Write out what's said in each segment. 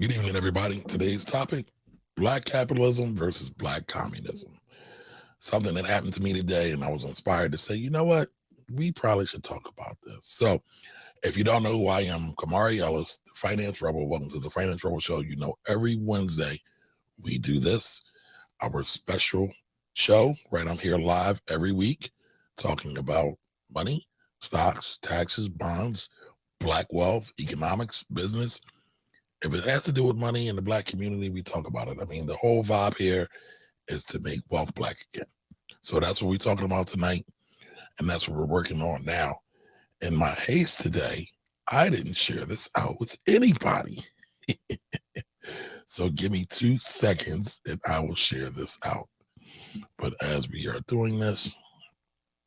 Good evening, everybody. Today's topic, Black capitalism versus Black communism. Something that happened to me today, and I was inspired to say, you know what? We probably should talk about this. So, if you don't know who I am, Kamari Ellis, the Finance Rebel. Welcome to the Finance Rebel Show. You know, every Wednesday we do this, our special show, right? I'm here live every week talking about money, stocks, taxes, bonds, Black wealth, economics, business. If it has to do with money in the Black community, we talk about it. I mean, the whole vibe here is to make wealth Black again. So that's what we're talking about tonight. And that's what we're working on now. In my haste today, I didn't share this out with anybody. So give me 2 seconds and I will share this out. But as we are doing this,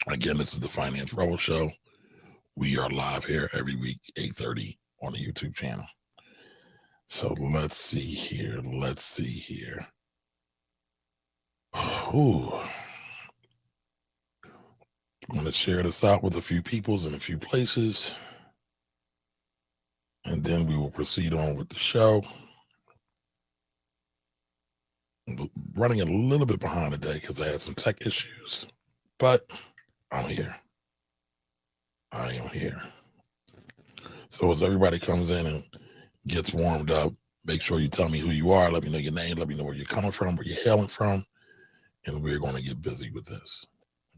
again, this is the Finance Rebel Show. We are live here every week, 8:30 on the YouTube channel. So let's see here. Ooh. I'm going to share this out with a few peoples in a few places. And then we will proceed on with the show. I'm running a little bit behind today because I had some tech issues. But I'm here. I am here. So as everybody comes in and gets warmed up, make sure you tell me who you are. Let me know your name. Let me know where you're coming from, where you're hailing from. And we're going to get busy with this.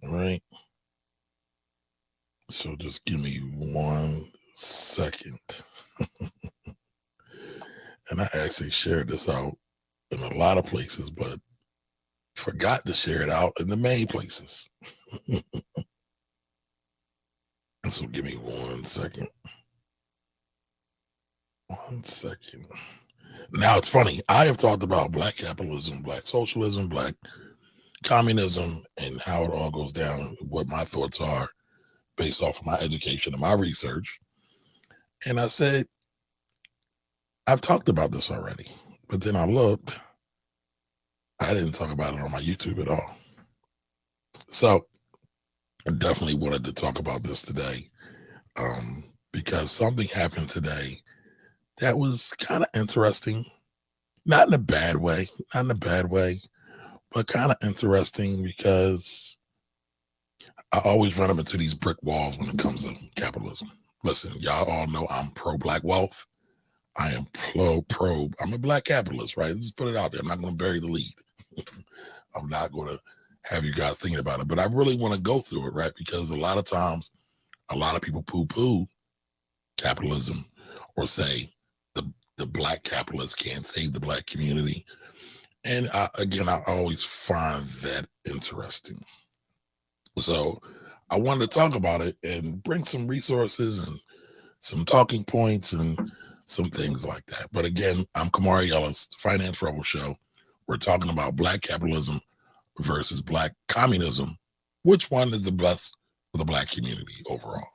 All right. So just give me 1 second. And I actually shared this out in a lot of places, but forgot to share it out in the main places. So give me 1 second. 1 second. Now it's funny. I have talked about Black capitalism, Black socialism, Black communism, and how it all goes down, what my thoughts are based off of my education and my research. And I said, I've talked about this already, but then I looked, I didn't talk about it on my YouTube at all. So I definitely wanted to talk about this today because something happened today that was kind of interesting, not in a bad way, but kind of interesting because I always run up into these brick walls when it comes to capitalism. Listen, y'all all know I'm pro Black wealth. I am pro. I'm a Black capitalist, right? Let's put it out there. I'm not going to bury the lead. I'm not going to have you guys thinking about it, but I really want to go through it, right? Because a lot of times, a lot of people poo-poo capitalism or say the Black capitalists can't save the Black community. And I always find that interesting. So I wanted to talk about it and bring some resources and some talking points and some things like that. But again, I'm Kamari Ellis, the Finance Rebel Show. We're talking about Black capitalism versus Black communism. Which one is the best for the Black community overall?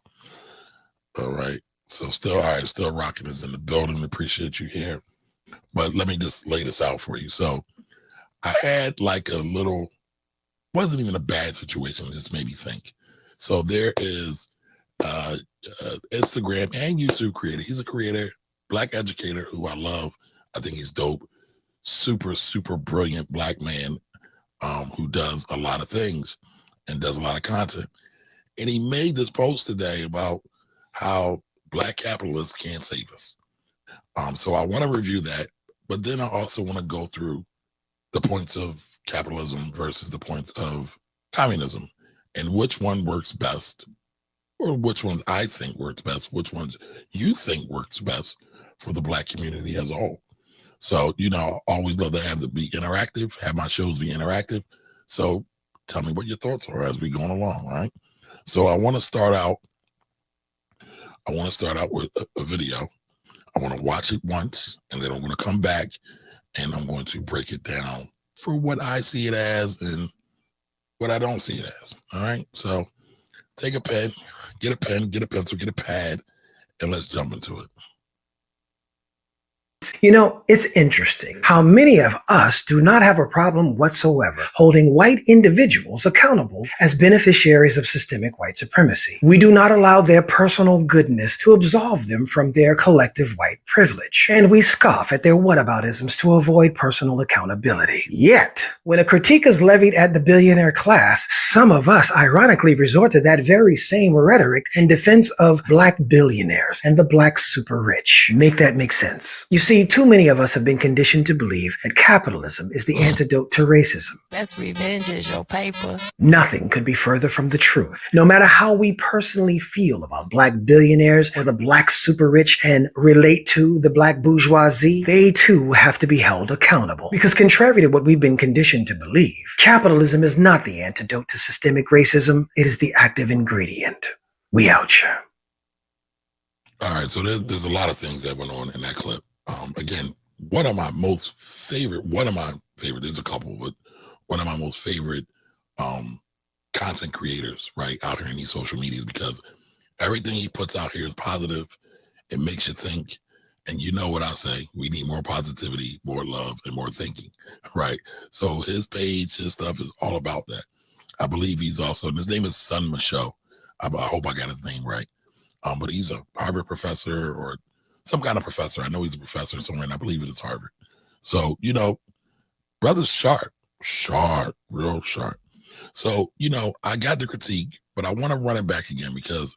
All right. So still rocking is in the building. Appreciate you here. But let me just lay this out for you. So I had like a little, wasn't even a bad situation, it just made me think. So there is Instagram and YouTube creator. He's a creator, Black educator who I love. I think he's dope. Super, super brilliant Black man who does a lot of things and does a lot of content. And he made this post today about how Black capitalists can't save us. So I want to review that, but then I also want to go through the points of capitalism versus the points of communism and which one works best, or which ones I think works best, which ones you think works best for the Black community as a whole. So, always love to have be interactive, have my shows be interactive. So tell me what your thoughts are as we going along, right? So I want to start out with a video. I want to watch it once, and then I'm going to come back and I'm going to break it down for what I see it as and what I don't see it as. All right. So take a pen, get a pencil, get a pad, and let's jump into it. You know, it's interesting how many of us do not have a problem whatsoever holding white individuals accountable as beneficiaries of systemic white supremacy. We do not allow their personal goodness to absolve them from their collective white privilege, and we scoff at their whataboutisms to avoid personal accountability. Yet, when a critique is levied at the billionaire class, some of us ironically resort to that very same rhetoric in defense of Black billionaires and the Black super rich. Make that make sense? You see, too many of us have been conditioned to believe that capitalism is the antidote to racism. That's revenge is your paper. Nothing could be further from the truth. No matter how we personally feel about Black billionaires or the Black super rich and relate to the Black bourgeoisie, they too have to be held accountable. Because contrary to what we've been conditioned to believe, capitalism is not the antidote to systemic racism. It is the active ingredient. We out here. All right, so there's a lot of things that went on in that clip. Again, one of my favorite, there's a couple, but one of my most favorite content creators, right, out here in these social medias, because everything he puts out here is positive. It makes you think. And you know what I say, we need more positivity, more love, and more thinking, right? So his page, his stuff is all about that. I believe he's also, and his name is Sun Michaud. I hope I got his name right. But he's a Harvard professor or some kind of professor. I know he's a professor somewhere, and I believe it is Harvard. So, you know, brother's sharp, real sharp. So, you know, I got the critique, but I want to run it back again because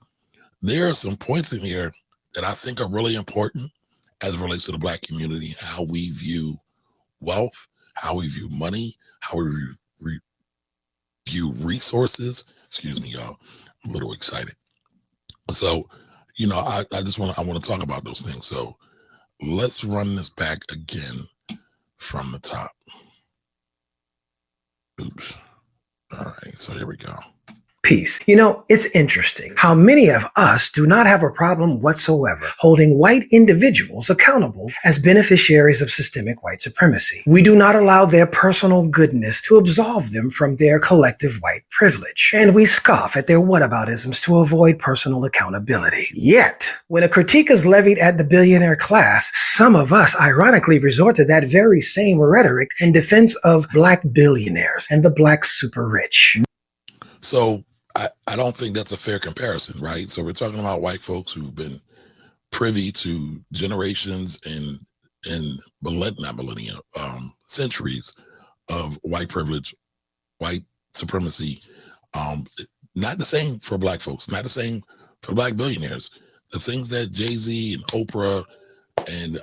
there are some points in here that I think are really important as it relates to the Black community, how we view wealth, how we view money, how we view resources. Excuse me, y'all. I'm a little excited. So, you know, I want to talk about those things. So let's run this back again from the top. Oops. All right, so here we go. Peace. You know, it's interesting how many of us do not have a problem whatsoever holding white individuals accountable as beneficiaries of systemic white supremacy. We do not allow their personal goodness to absolve them from their collective white privilege, and we scoff at their whataboutisms to avoid personal accountability. Yet, when a critique is levied at the billionaire class, some of us ironically resort to that very same rhetoric in defense of Black billionaires and the Black super rich. So I don't think that's a fair comparison, right? So we're talking about white folks who've been privy to generations and centuries of white privilege, white supremacy. Not the same for Black folks, not the same for Black billionaires. The things that Jay-Z and Oprah and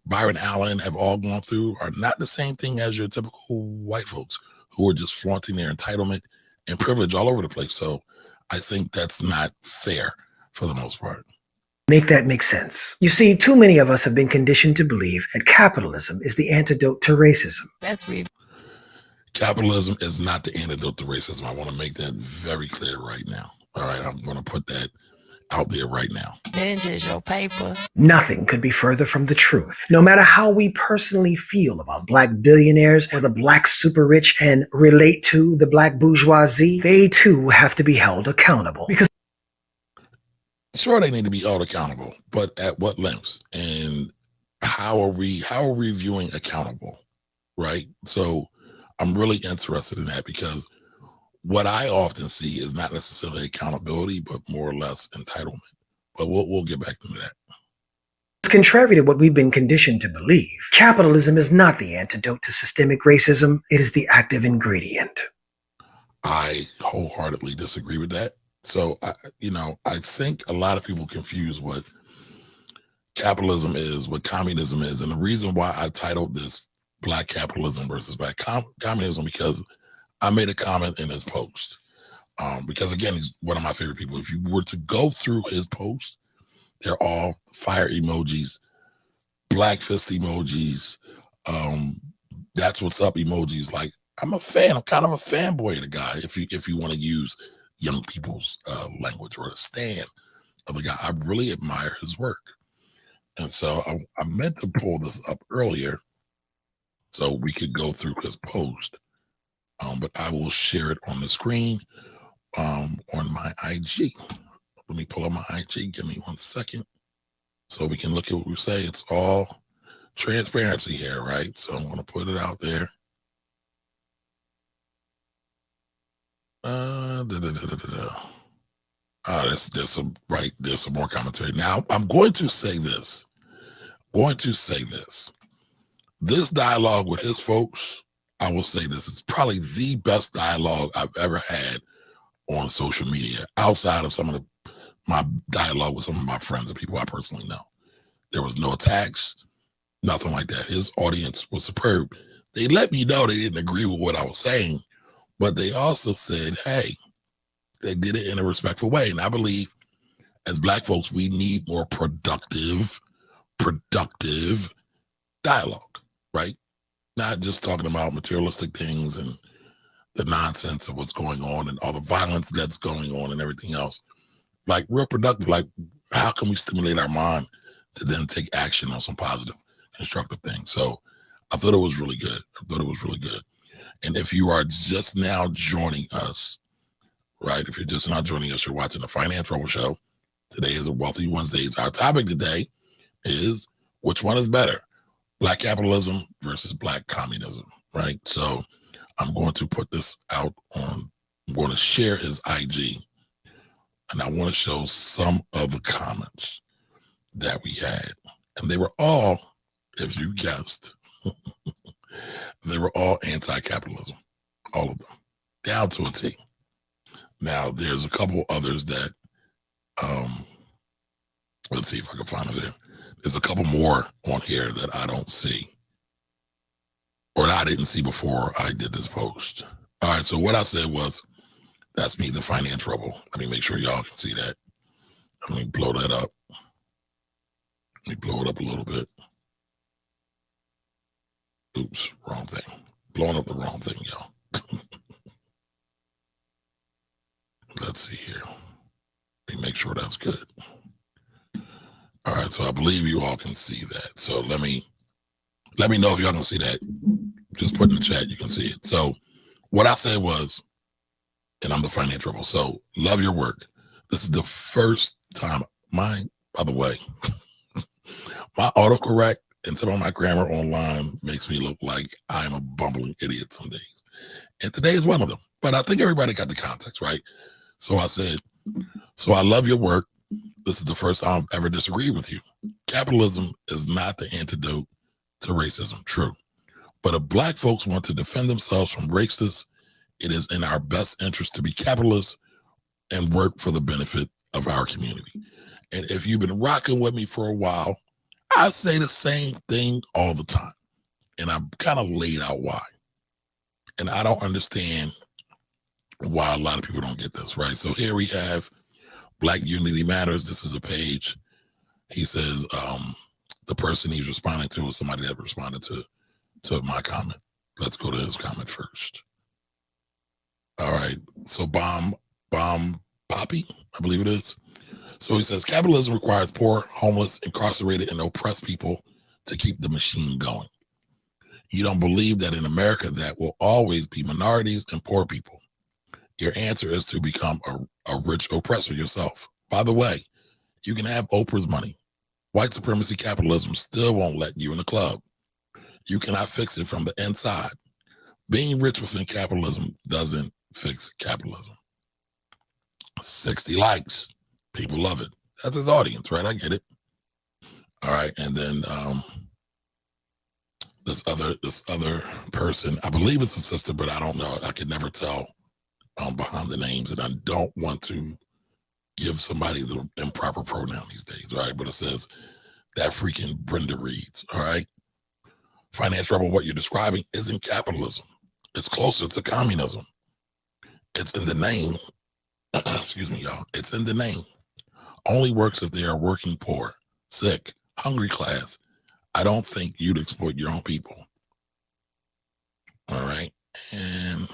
Byron Allen have all gone through are not the same thing as your typical white folks who are just flaunting their entitlement and privilege all over the place. So I think that's not fair for the most part. Make that make sense. You see, too many of us have been conditioned to believe that capitalism is the antidote to racism. That's Capitalism is not the antidote to racism. I want to make that very clear right now. All right, I'm going to put that out there right now. revenge is your paper. Nothing could be further from the truth. No matter how we personally feel about Black billionaires or the Black super rich and relate to the Black bourgeoisie, they too have to be held accountable. Because sure, they need to be held accountable, but at what lengths? And how are we viewing accountable, right? So I'm really interested in that because what I often see is not necessarily accountability, but more or less entitlement. But we'll get back to that. contrary to what we've been conditioned to believe, capitalism is not the antidote to systemic racism. It is the active ingredient. I wholeheartedly disagree with that. So, I think a lot of people confuse what capitalism is, what communism is. And the reason why I titled this Black Capitalism versus Black Communism, because I made a comment in his post. Because again, he's one of my favorite people. If you were to go through his post, they're all fire emojis, black fist emojis, that's what's up emojis. Like, I'm a fan. I'm kind of a fanboy of the guy, if you want to use young people's language, or the stand of the guy. I really admire his work. And so I meant to pull this up earlier so we could go through his post. But I will share it on the screen on my IG. Let me pull up my IG. Give me 1 second so we can look at what we say. It's all transparency here, right? So I'm going to put it out there. There's some more commentary. Now I'm going to say this. This dialogue with his folks, I will say this, is probably the best dialogue I've ever had on social media, outside of some of my dialogue with some of my friends and people I personally know. There was no attacks, nothing like that. His audience was superb. They let me know they didn't agree with what I was saying, but they also said, hey, they did it in a respectful way. And I believe as Black folks, we need more productive dialogue, right? Not just talking about materialistic things and the nonsense of what's going on and all the violence that's going on and everything else. Like, real productive. Like, how can we stimulate our mind to then take action on some positive, constructive things? So I thought it was really good. And if you are just now joining us, right? If you're just now joining us, you're watching the Finance Rebel Show. Today is a Wealthy Wednesdays. Our topic today is, which one is better? Black capitalism versus Black communism, right? So I'm going to put this out I'm going to share his IG, and I want to show some of the comments that we had. And they were all, if you guessed, they were all anti-capitalism, all of them, down to a T. Now, there's a couple others that, let's see if I can find this here. There's a couple more on here that I don't see, or that I didn't see before I did this post. All right, so what I said was, that's me, the Finance Rebel. Let me make sure y'all can see that. Let me blow that up. Let me blow it up a little bit. Oops, wrong thing. Blowing up the wrong thing, y'all. Let's see here. Let me make sure that's good. All right, so I believe you all can see that. So let me know if y'all can see that. Just put in the chat, you can see it. So what I said was, and I'm the Finance Rebel, so love your work. This is the first time, by the way, my autocorrect and some of my grammar online makes me look like I'm a bumbling idiot some days. And today is one of them. But I think everybody got the context, right? So I said, so I love your work. This is the first time I've ever disagreed with you. Capitalism is not the antidote to racism, true. But if Black folks want to defend themselves from racists, it is in our best interest to be capitalists and work for the benefit of our community. And if you've been rocking with me for a while, I say the same thing all the time. And I've kind of laid out why. And I don't understand why a lot of people don't get this, right? So here we have Black Unity Matters. This is a page. He says the person he's responding to is somebody that responded to my comment. Let's go to his comment first. All right. So Bomb Poppy, I believe it is. So he says, capitalism requires poor, homeless, incarcerated, and oppressed people to keep the machine going. You don't believe that in America that will always be minorities and poor people. Your answer is to become a rich oppressor yourself. By the way, you can have Oprah's money. White supremacy capitalism still won't let you in the club. You cannot fix it from the inside. Being rich within capitalism doesn't fix capitalism. 60 likes. People love it. That's his audience, right? I get it. All right. And then this other person, I believe it's a sister, but I don't know. I could never tell behind the names, and I don't want to give somebody the improper pronoun these days, right? But it says that freaking Brenda Reads, all right? Finance Rebel, what you're describing isn't capitalism. It's closer to communism. It's in the name. Excuse me, y'all. It's in the name. Only works if they are working poor, sick, hungry class. I don't think you'd exploit your own people. All right. And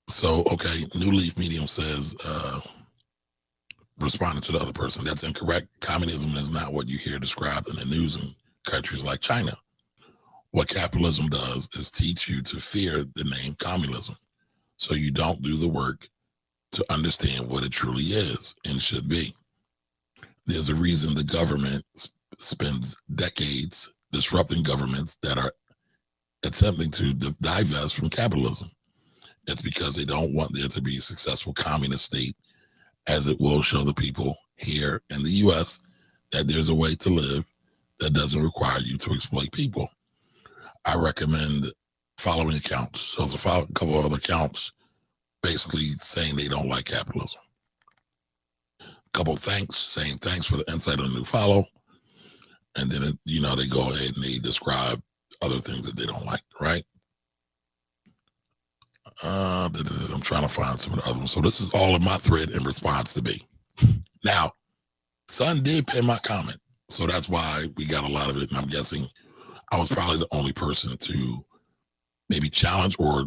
so, okay, New Leaf Medium says, responding to the other person, that's incorrect. Communism is not what you hear described in the news in countries like China. What capitalism does is teach you to fear the name communism, so you don't do the work to understand what it truly is and should be. There's a reason the government spends decades disrupting governments that are attempting to divest from capitalism. It's because they don't want there to be a successful communist state, as it will show the people here in the US that there's a way to live that doesn't require you to exploit people. I recommend following accounts. So there's a couple of other accounts basically saying they don't like capitalism. Couple thanks, saying thanks for the insight on the new follow. And then, they go ahead and they describe other things that they don't like, right? I'm trying to find some of the other ones. So this is all in my thread in response to me. Now, Son did pin my comment. So that's why we got a lot of it. And I'm guessing I was probably the only person to maybe challenge or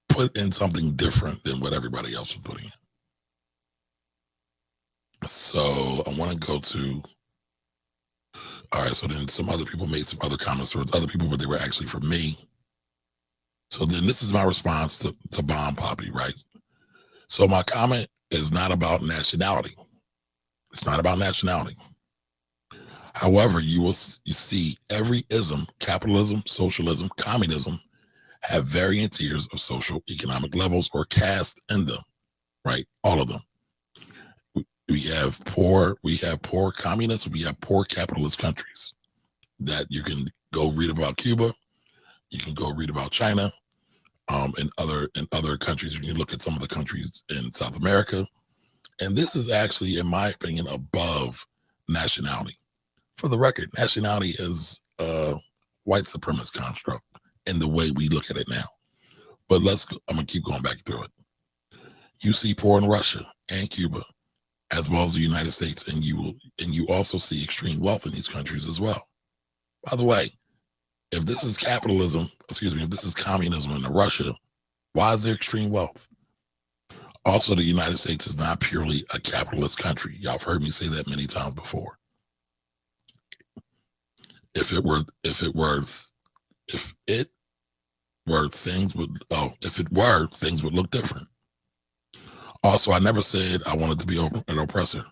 put in something different than what everybody else was putting in. So I want to go to, all right, so then some other people made some other comments towards other people, but they were actually for me. So then this is my response to Bomb Poppy, right? So my comment is not about nationality. It's not about nationality. However, you see every ism, capitalism, socialism, communism, have varying tiers of social economic levels or caste in them, right? All of them. We have poor communists, we have poor capitalist countries that you can go read about. Cuba, you can go read about China, and other countries. You can look at some of the countries in South America. And this is actually, in my opinion, above nationality. For the record, nationality is a white supremacist construct in the way we look at it now. But I'm gonna keep going back through it. You see poor in Russia and Cuba, as well as the United States, and you also see extreme wealth in these countries as well. By the way, if this is if this is communism in Russia, why is there extreme wealth? Also, the United States is not purely a capitalist country. Y'all have heard me say that many times before. If it were, things would look different. Also, I never said I wanted to be an oppressor.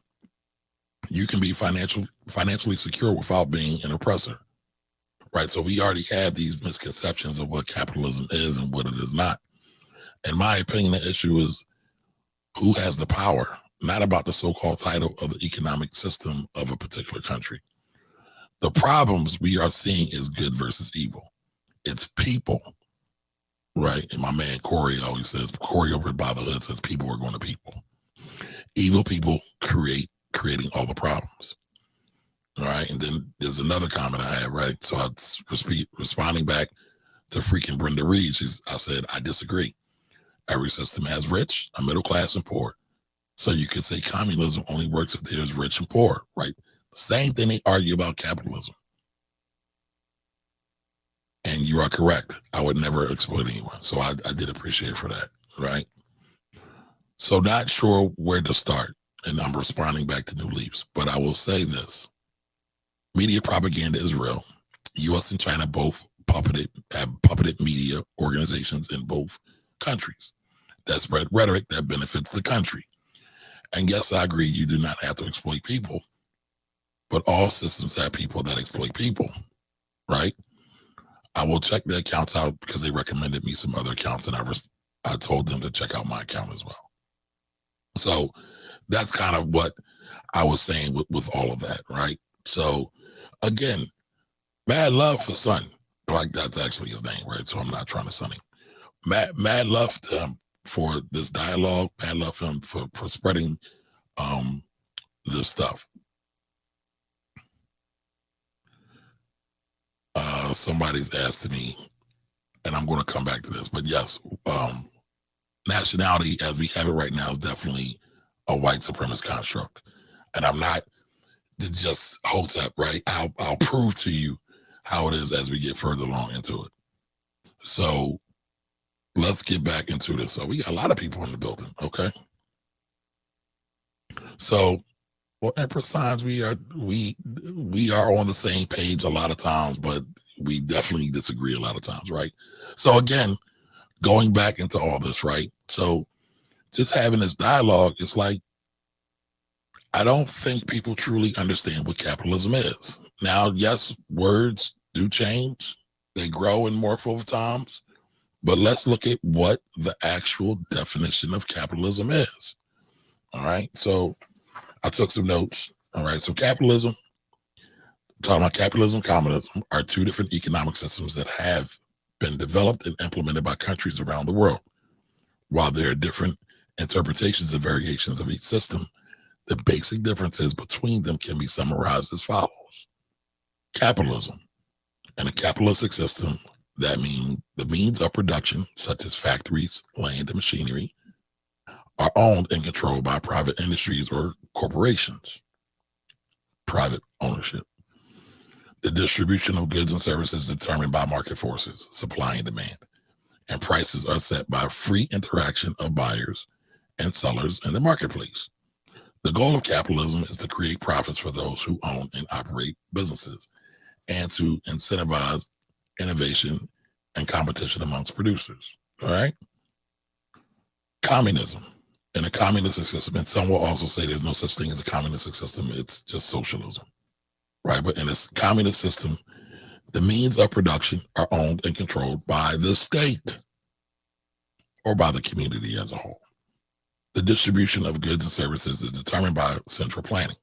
You can be financially secure without being an oppressor, right? So we already have these misconceptions of what capitalism is and what it is not. In my opinion, the issue is who has the power, not about the so-called title of the economic system of a particular country. The problems we are seeing is good versus evil. It's people, right? And my man Corey always says, Corey over by the hood says, people are going to people. Evil people creating all the problems. All right. And then there's another comment I had, right? So I was responding back to freaking Brenda Reed. I said, I disagree. Every system has rich, a middle class, and poor. So you could say communism only works if there's rich and poor, right? Same thing they argue about capitalism. And you are correct. I would never exploit anyone. So I did appreciate for that, right? So not sure where to start. And I'm responding back to New Leaps. But I will say this. Media propaganda is real. US and China both have puppeted media organizations in both countries that spread rhetoric that benefits the country. And yes, I agree, you do not have to exploit people, but all systems have people that exploit people, right? I will check the accounts out because they recommended me some other accounts, and I told them to check out my account as well. So that's kind of what I was saying with all of that, right? So again, mad love for Son. Like that's actually his name, right? So I'm not trying to sun him. Mad love to him for this dialogue. Mad love for him for spreading this stuff. Somebody's asked me, and I'm going to come back to this, but yes, nationality as we have it right now is definitely a white supremacist construct. And I'm not just hotep, right? I'll prove to you how it is as we get further along into it. So let's get back into this. So we got a lot of people in the building, okay? So, well, Empress Signs, we are on the same page a lot of times, but we definitely disagree a lot of times, right? So again, going back into all this, right? So just having this dialogue, it's like I don't think people truly understand what capitalism is. Now, yes, words do change. They grow and morph over times. But let's look at what the actual definition of capitalism is. All right. So I took some notes. All right. So capitalism, talking about capitalism, communism are two different economic systems that have been developed and implemented by countries around the world. While there are different interpretations and variations of each system, the basic differences between them can be summarized as follows. Capitalism. In a capitalistic system, that means the means of production, such as factories, land, and machinery, are owned and controlled by private industries or corporations. Private ownership. The distribution of goods and services is determined by market forces, supply and demand, and prices are set by free interaction of buyers and sellers in the marketplace. The goal of capitalism is to create profits for those who own and operate businesses and to incentivize innovation and competition amongst producers. All right. Communism. In a communistic system, and some will also say there's no such thing as a communistic system, it's just socialism. Right. But in this communist system, the means of production are owned and controlled by the state or by the community as a whole. The distribution of goods and services is determined by central planning,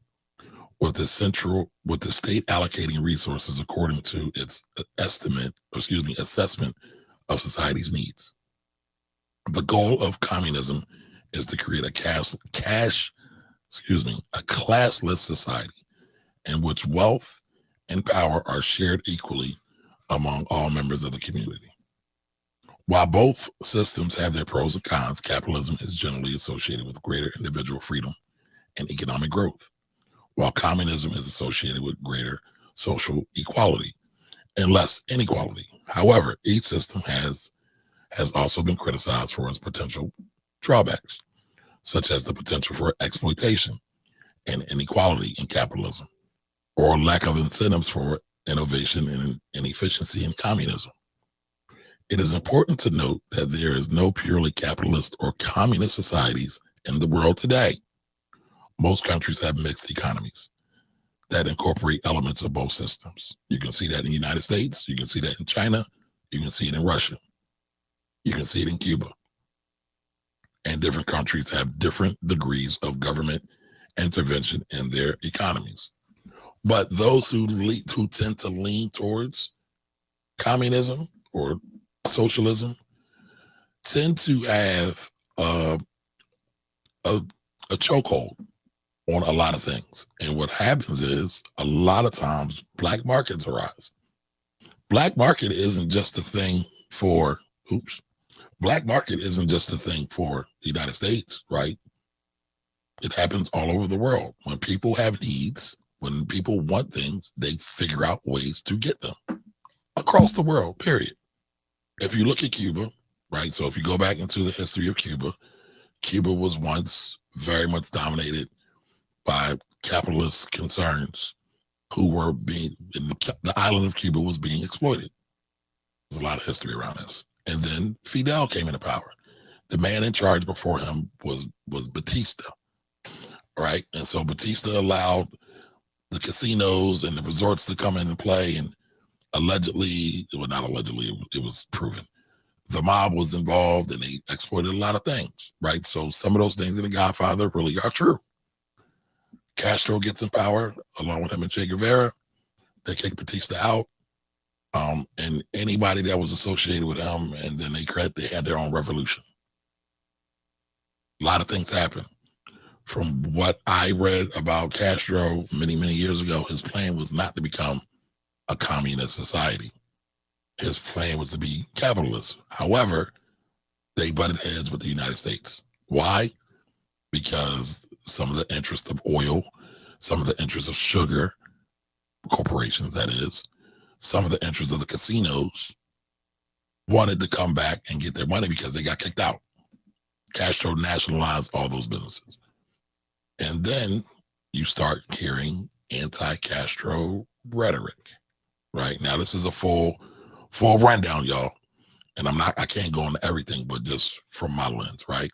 with the state allocating resources according to its assessment of society's needs. The goal of communism is to create a classless society in which wealth and power are shared equally among all members of the community. While both systems have their pros and cons, capitalism is generally associated with greater individual freedom and economic growth, while communism is associated with greater social equality and less inequality. However, each system has also been criticized for its potential drawbacks, such as the potential for exploitation and inequality in capitalism, or lack of incentives for innovation and efficiency in communism. It is important to note that there is no purely capitalist or communist societies in the world today. Most countries have mixed economies that incorporate elements of both systems. You can see that in the United States, you can see that in China, you can see it in Russia, you can see it in Cuba. And different countries have different degrees of government intervention in their economies. But those who tend to lean towards communism or socialism tend to have a chokehold on a lot of things. And what happens is a lot of times black markets arise. Black market isn't just a thing for, black market isn't just a thing for the United States, right? It happens all over the world. When people have needs, when people want things, they figure out ways to get them across the world, period. If you look at Cuba, right? So if you go back into the history of Cuba, Cuba was once very much dominated by capitalist concerns who were the island of Cuba was being exploited. There's a lot of history around this. And then Fidel came into power. The man in charge before him was Batista, right? And so Batista allowed the casinos and the resorts to come in and play, and allegedly, well, not allegedly, it was proven, the mob was involved and they exploited a lot of things, right? So some of those things in The Godfather really are true. Castro gets in power along with him and Che Guevara. They kick Batista out, and anybody that was associated with him, and then they had their own revolution. A lot of things happen. From what I read about Castro many, many years ago, his plan was not to become a communist society. His plan was to be capitalist. However, they butted heads with the United States. Why? Because some of the interest of oil, some of the interest of sugar corporations, that is, some of the interest of the casinos wanted to come back and get their money because they got kicked out. Castro nationalized all those businesses. And then you start hearing anti-Castro rhetoric, right? Now, this is a full rundown, y'all. And I can't go into everything, but just from my lens, right?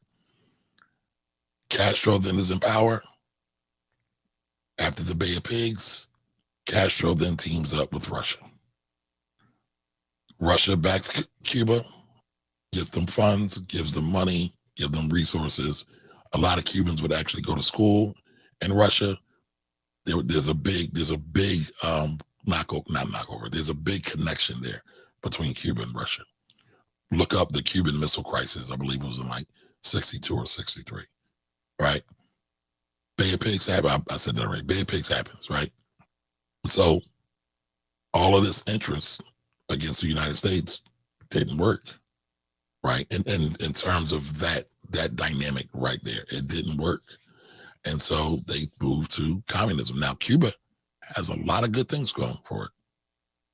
Castro then is in power. After the Bay of Pigs, Castro then teams up with Russia. Russia backs Cuba, gives them funds, gives them money, gives them resources. A lot of Cubans would actually go to school in Russia. There's a big There's a big connection there between Cuba and Russia. Look up the Cuban Missile Crisis. I believe it was in like 62 or 63, right? Bay of Pigs happen. I said that right. Bay of Pigs happens, right? So all of this interest against the United States didn't work, right? And in terms of that dynamic right there, it didn't work. And so they moved to communism. Now, Cuba has a lot of good things going for it.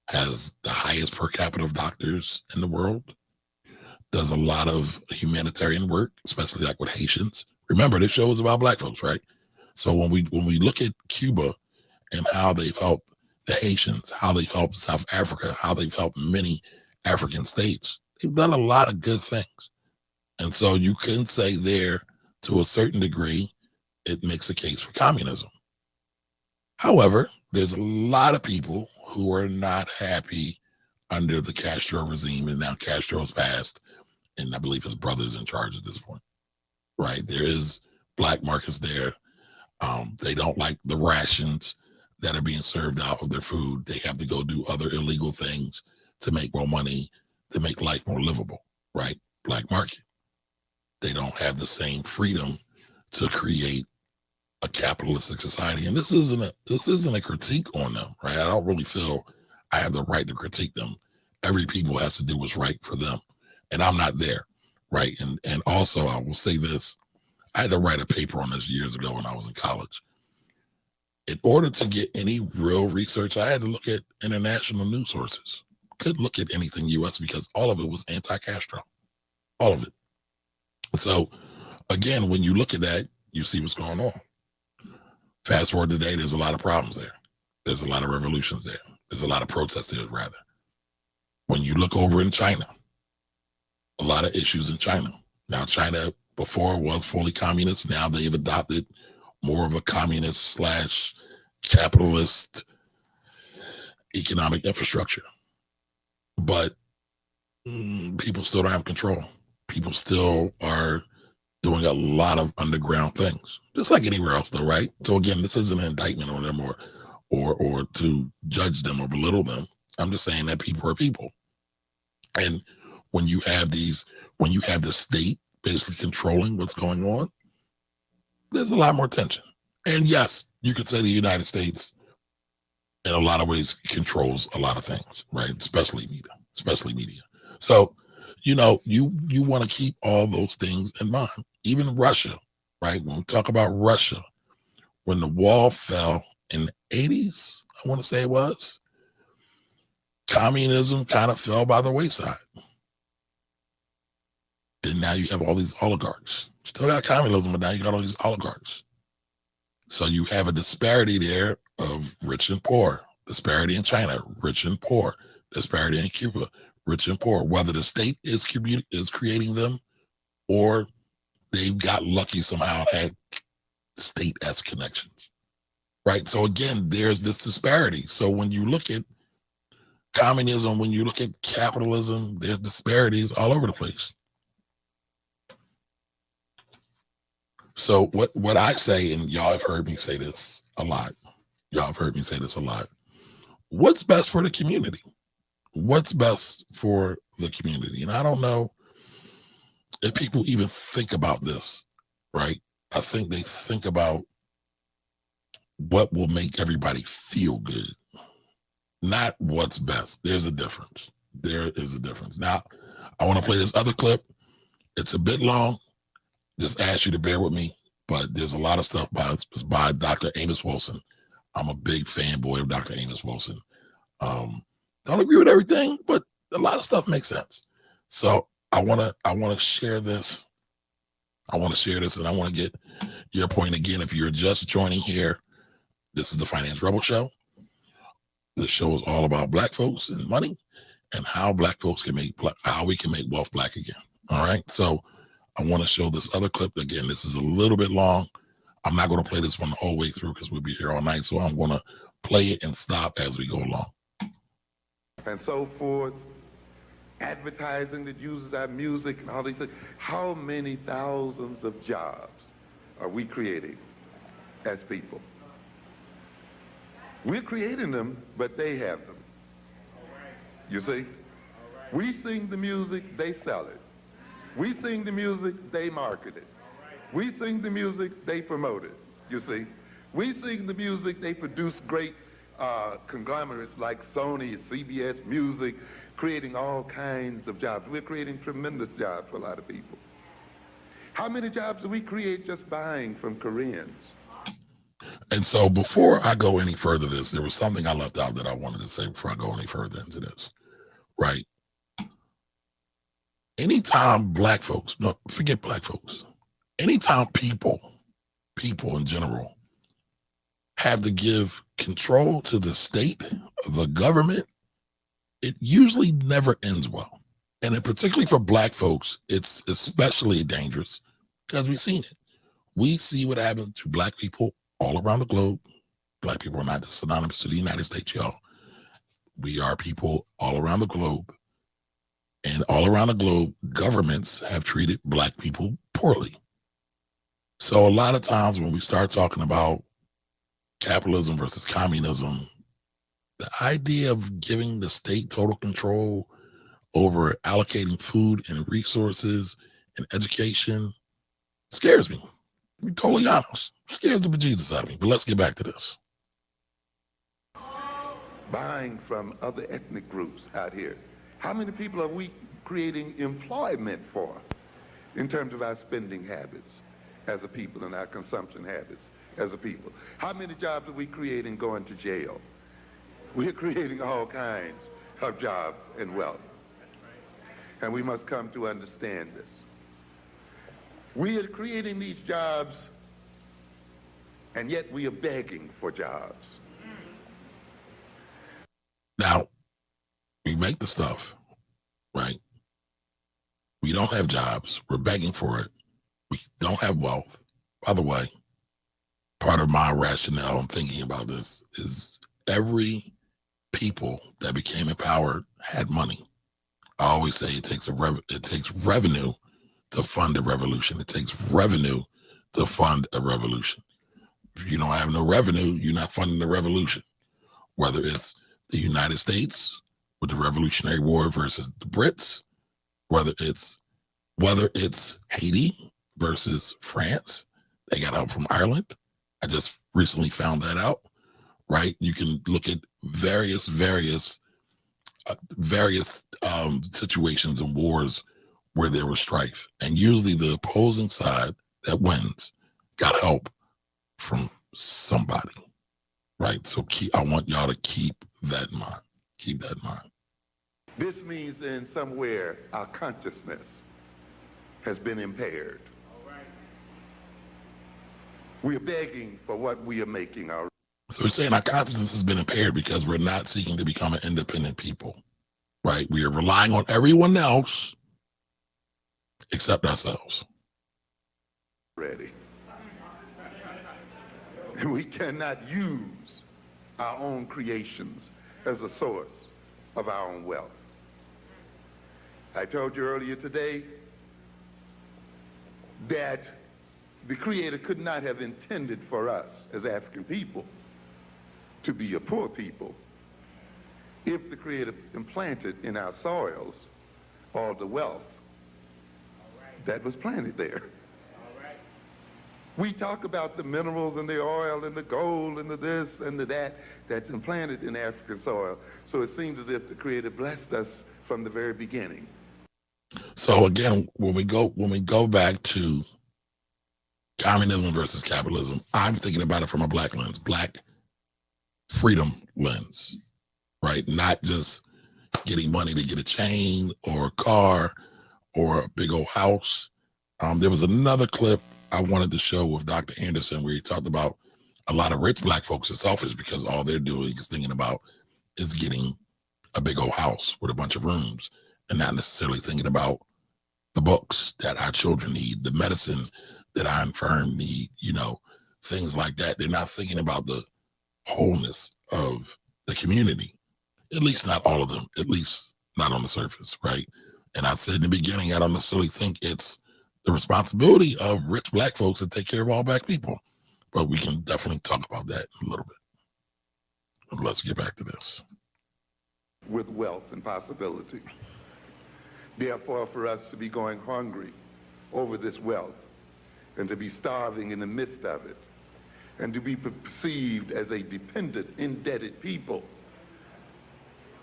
Has the highest per capita of doctors in the world. Does a lot of humanitarian work, especially like with Haitians. Remember, this show is about Black folks, right? So when we look at Cuba and how they've helped the Haitians, how they've helped South Africa, how they've helped many African states, they've done a lot of good things. And so you can say there, to a certain degree, it makes a case for communism. However, there's a lot of people who are not happy under the Castro regime, and now Castro's passed, and I believe his brother's in charge at this point, right? There is black markets there. They don't like the rations that are being served out of their food. They have to go do other illegal things to make more money, to make life more livable, right? Black market. They don't have the same freedom to create a capitalistic society. And this isn't a critique on them, right? I don't really feel I have the right to critique them. Every people has to do what's right for them. And I'm not there, right? And also, I will say this. I had to write a paper on this years ago when I was in college. In order to get any real research, I had to look at international news sources. Couldn't look at anything U.S. because all of it was anti-Castro. All of it. So, again, when you look at that, you see what's going on. Fast forward today, there's a lot of problems there. There's a lot of revolutions there. There's a lot of protests there, rather. When you look over in China, a lot of issues in China. Now, China before was fully communist. Now they've adopted more of a communist / capitalist economic infrastructure. But people still don't have control. People still are doing a lot of underground things, just like anywhere else, though, right? So again, this isn't an indictment on them or to judge them or belittle them. I'm just saying that people are people. And when you have the state basically controlling what's going on, there's a lot more tension. And yes, you could say the United States in a lot of ways controls a lot of things, right? Especially media. So, you want to keep all those things in mind. Even Russia, right? When we talk about Russia, when the wall fell in the 80s, I want to say it was, communism kind of fell by the wayside. Then now you have all these oligarchs. Still got communism, but now you got all these oligarchs. So you have a disparity there of rich and poor. Disparity in China, rich and poor. Disparity in Cuba, rich and poor. Whether the state is creating them or they got lucky somehow and had state-esque connections, right? So again, there's this disparity. So when you look at communism, when you look at capitalism, there's disparities all over the place. So what I say, and y'all have heard me say this a lot. What's best for the community? What's best for the community? And I don't know if people even think about this, right? I think they think about what will make everybody feel good, not what's best. There's a difference. There is a difference. Now, I want to play this other clip. It's a bit long. Just ask you to bear with me, but there's a lot of stuff by Dr. Amos Wilson. I'm a big fanboy of Dr. Amos Wilson. Don't agree with everything, but a lot of stuff makes sense. So I want to share this. And I want to get your point again. If you're just joining here, this is the Finance Rebel Show. This show is all about Black folks and money and how Black folks how we can make wealth Black again. All right. So I want to show this other clip again. This is a little bit long. I'm not going to play this one the whole way through because we'll be here all night. So I'm going to play it and stop as we go along. And so forth, advertising that uses our music and all these things. How many thousands of jobs are we creating as people? We're creating them, but they have them. You see? We sing the music, they sell it. We sing the music, they market it. We sing the music, they promote it. You see? We sing the music, they produce great conglomerates like Sony, CBS Music, creating all kinds of jobs. We're creating tremendous jobs for a lot of people. How many jobs do we create just buying from Koreans? And so before I go any further into this, there was something I left out that I wanted to say before I go any further into this, right? Anytime black folks, no, forget black folks, anytime people in general have to give control to the state, the government, it usually never ends well. And in particularly for black folks, it's especially dangerous because we've seen it. We see what happens to black people all around the globe. Black people are not just synonymous to the United States, y'all. We are people all around the globe. And all around the globe, governments have treated black people poorly. So a lot of times when we start talking about capitalism versus communism, the idea of giving the state total control over allocating food and resources and education scares me. To be totally honest, scares the bejesus out of me. But let's get back to this. Buying from other ethnic groups out here. How many people are we creating employment for in terms of our spending habits as a people and our consumption habits as a people? How many jobs are we creating going to jail? We're creating all kinds of jobs and wealth. And we must come to understand this. We are creating these jobs, and yet we are begging for jobs. Now, we make the stuff, right? We don't have jobs. We're begging for it. We don't have wealth. By the way, part of my rationale in thinking about this is every people that became empowered had money. I always say it takes revenue to fund a revolution. It takes revenue to fund a revolution. If you don't have no revenue, you're not funding the revolution. Whether it's the United States with the Revolutionary War versus the Brits, whether it's Haiti versus France, they got help from Ireland. I just recently found that out, right? You can look at various situations and wars where there was strife, and usually the opposing side that wins got help from somebody, right? So I want y'all to keep that in mind. Keep that in mind. This means that in somewhere our consciousness has been impaired. We are begging for what we are making our. So we're saying our consciousness has been impaired because we're not seeking to become an independent people, right? We are relying on everyone else except ourselves. Ready. And we cannot use our own creations as a source of our own wealth. I told you earlier today that the Creator could not have intended for us as African people to be a poor people if the Creator implanted in our soils all the wealth that was planted there. We talk about the minerals and the oil and the gold and the this and the that that's implanted in African soil. So it seems as if the Creator blessed us from the very beginning. So again, when we go back to communism versus capitalism, I'm thinking about it from a black lens, black freedom lens, right? Not just getting money to get a chain or a car or a big old house. There was another clip I wanted to show with Dr. Anderson where he talked about a lot of rich black folks are selfish because all they're doing is thinking about is getting a big old house with a bunch of rooms and not necessarily thinking about the books that our children need, the medicine that our infirm need, things like that. They're not thinking about the wholeness of the community, at least not all of them, at least not on the surface, right? And I said in the beginning, I don't necessarily think it's the responsibility of rich Black folks to take care of all Black people, but we can definitely talk about that in a little bit. Let's get back to this. With wealth and possibility. Therefore, for us to be going hungry over this wealth and to be starving in the midst of it and to be perceived as a dependent, indebted people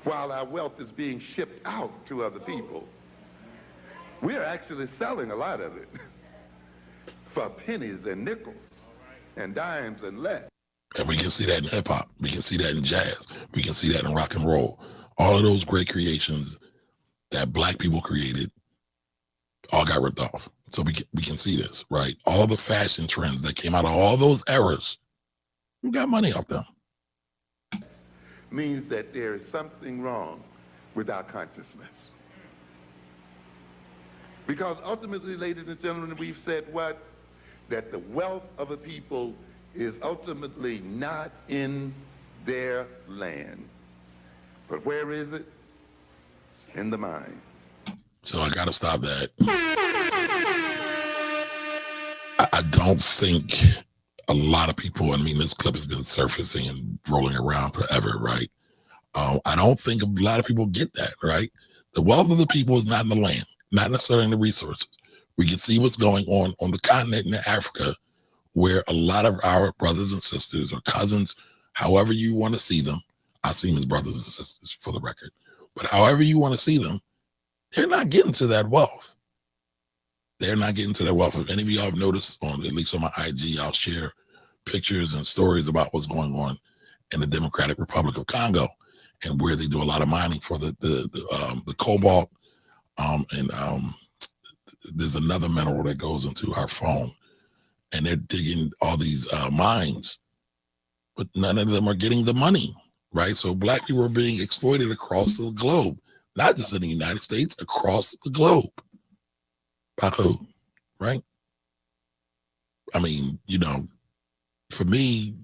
while our wealth is being shipped out to other people, we're actually selling a lot of it for pennies and nickels and dimes and less. And we can see that in hip hop. We can see that in jazz. We can see that in rock and roll. All of those great creations that Black people created all got ripped off. So we can see this, right? All the fashion trends that came out of all those eras, we got money off them. Means that there is something wrong with our consciousness. Because ultimately, ladies and gentlemen, we've said what? That the wealth of a people is ultimately not in their land. But where is it? It's in the mind. So I got to stop that. I don't think a lot of people, I mean, this clip has been surfacing and rolling around forever, right? I don't think a lot of people get that, right? The wealth of the people is not in the land, not necessarily in the resources. We can see what's going on the continent in Africa, where a lot of our brothers and sisters or cousins, however you want to see them, I see them as brothers and sisters for the record, but however you want to see them, they're not getting to that wealth. They're not getting to that wealth. If any of y'all have noticed, at least on my IG, I'll share pictures and stories about what's going on in the Democratic Republic of Congo and where they do a lot of mining for the cobalt. And there's another mineral that goes into our phone, and they're digging all these mines, but none of them are getting the money, right? So Black people are being exploited across the globe, not just in the United States, across the globe. By who, right? I mean, for me,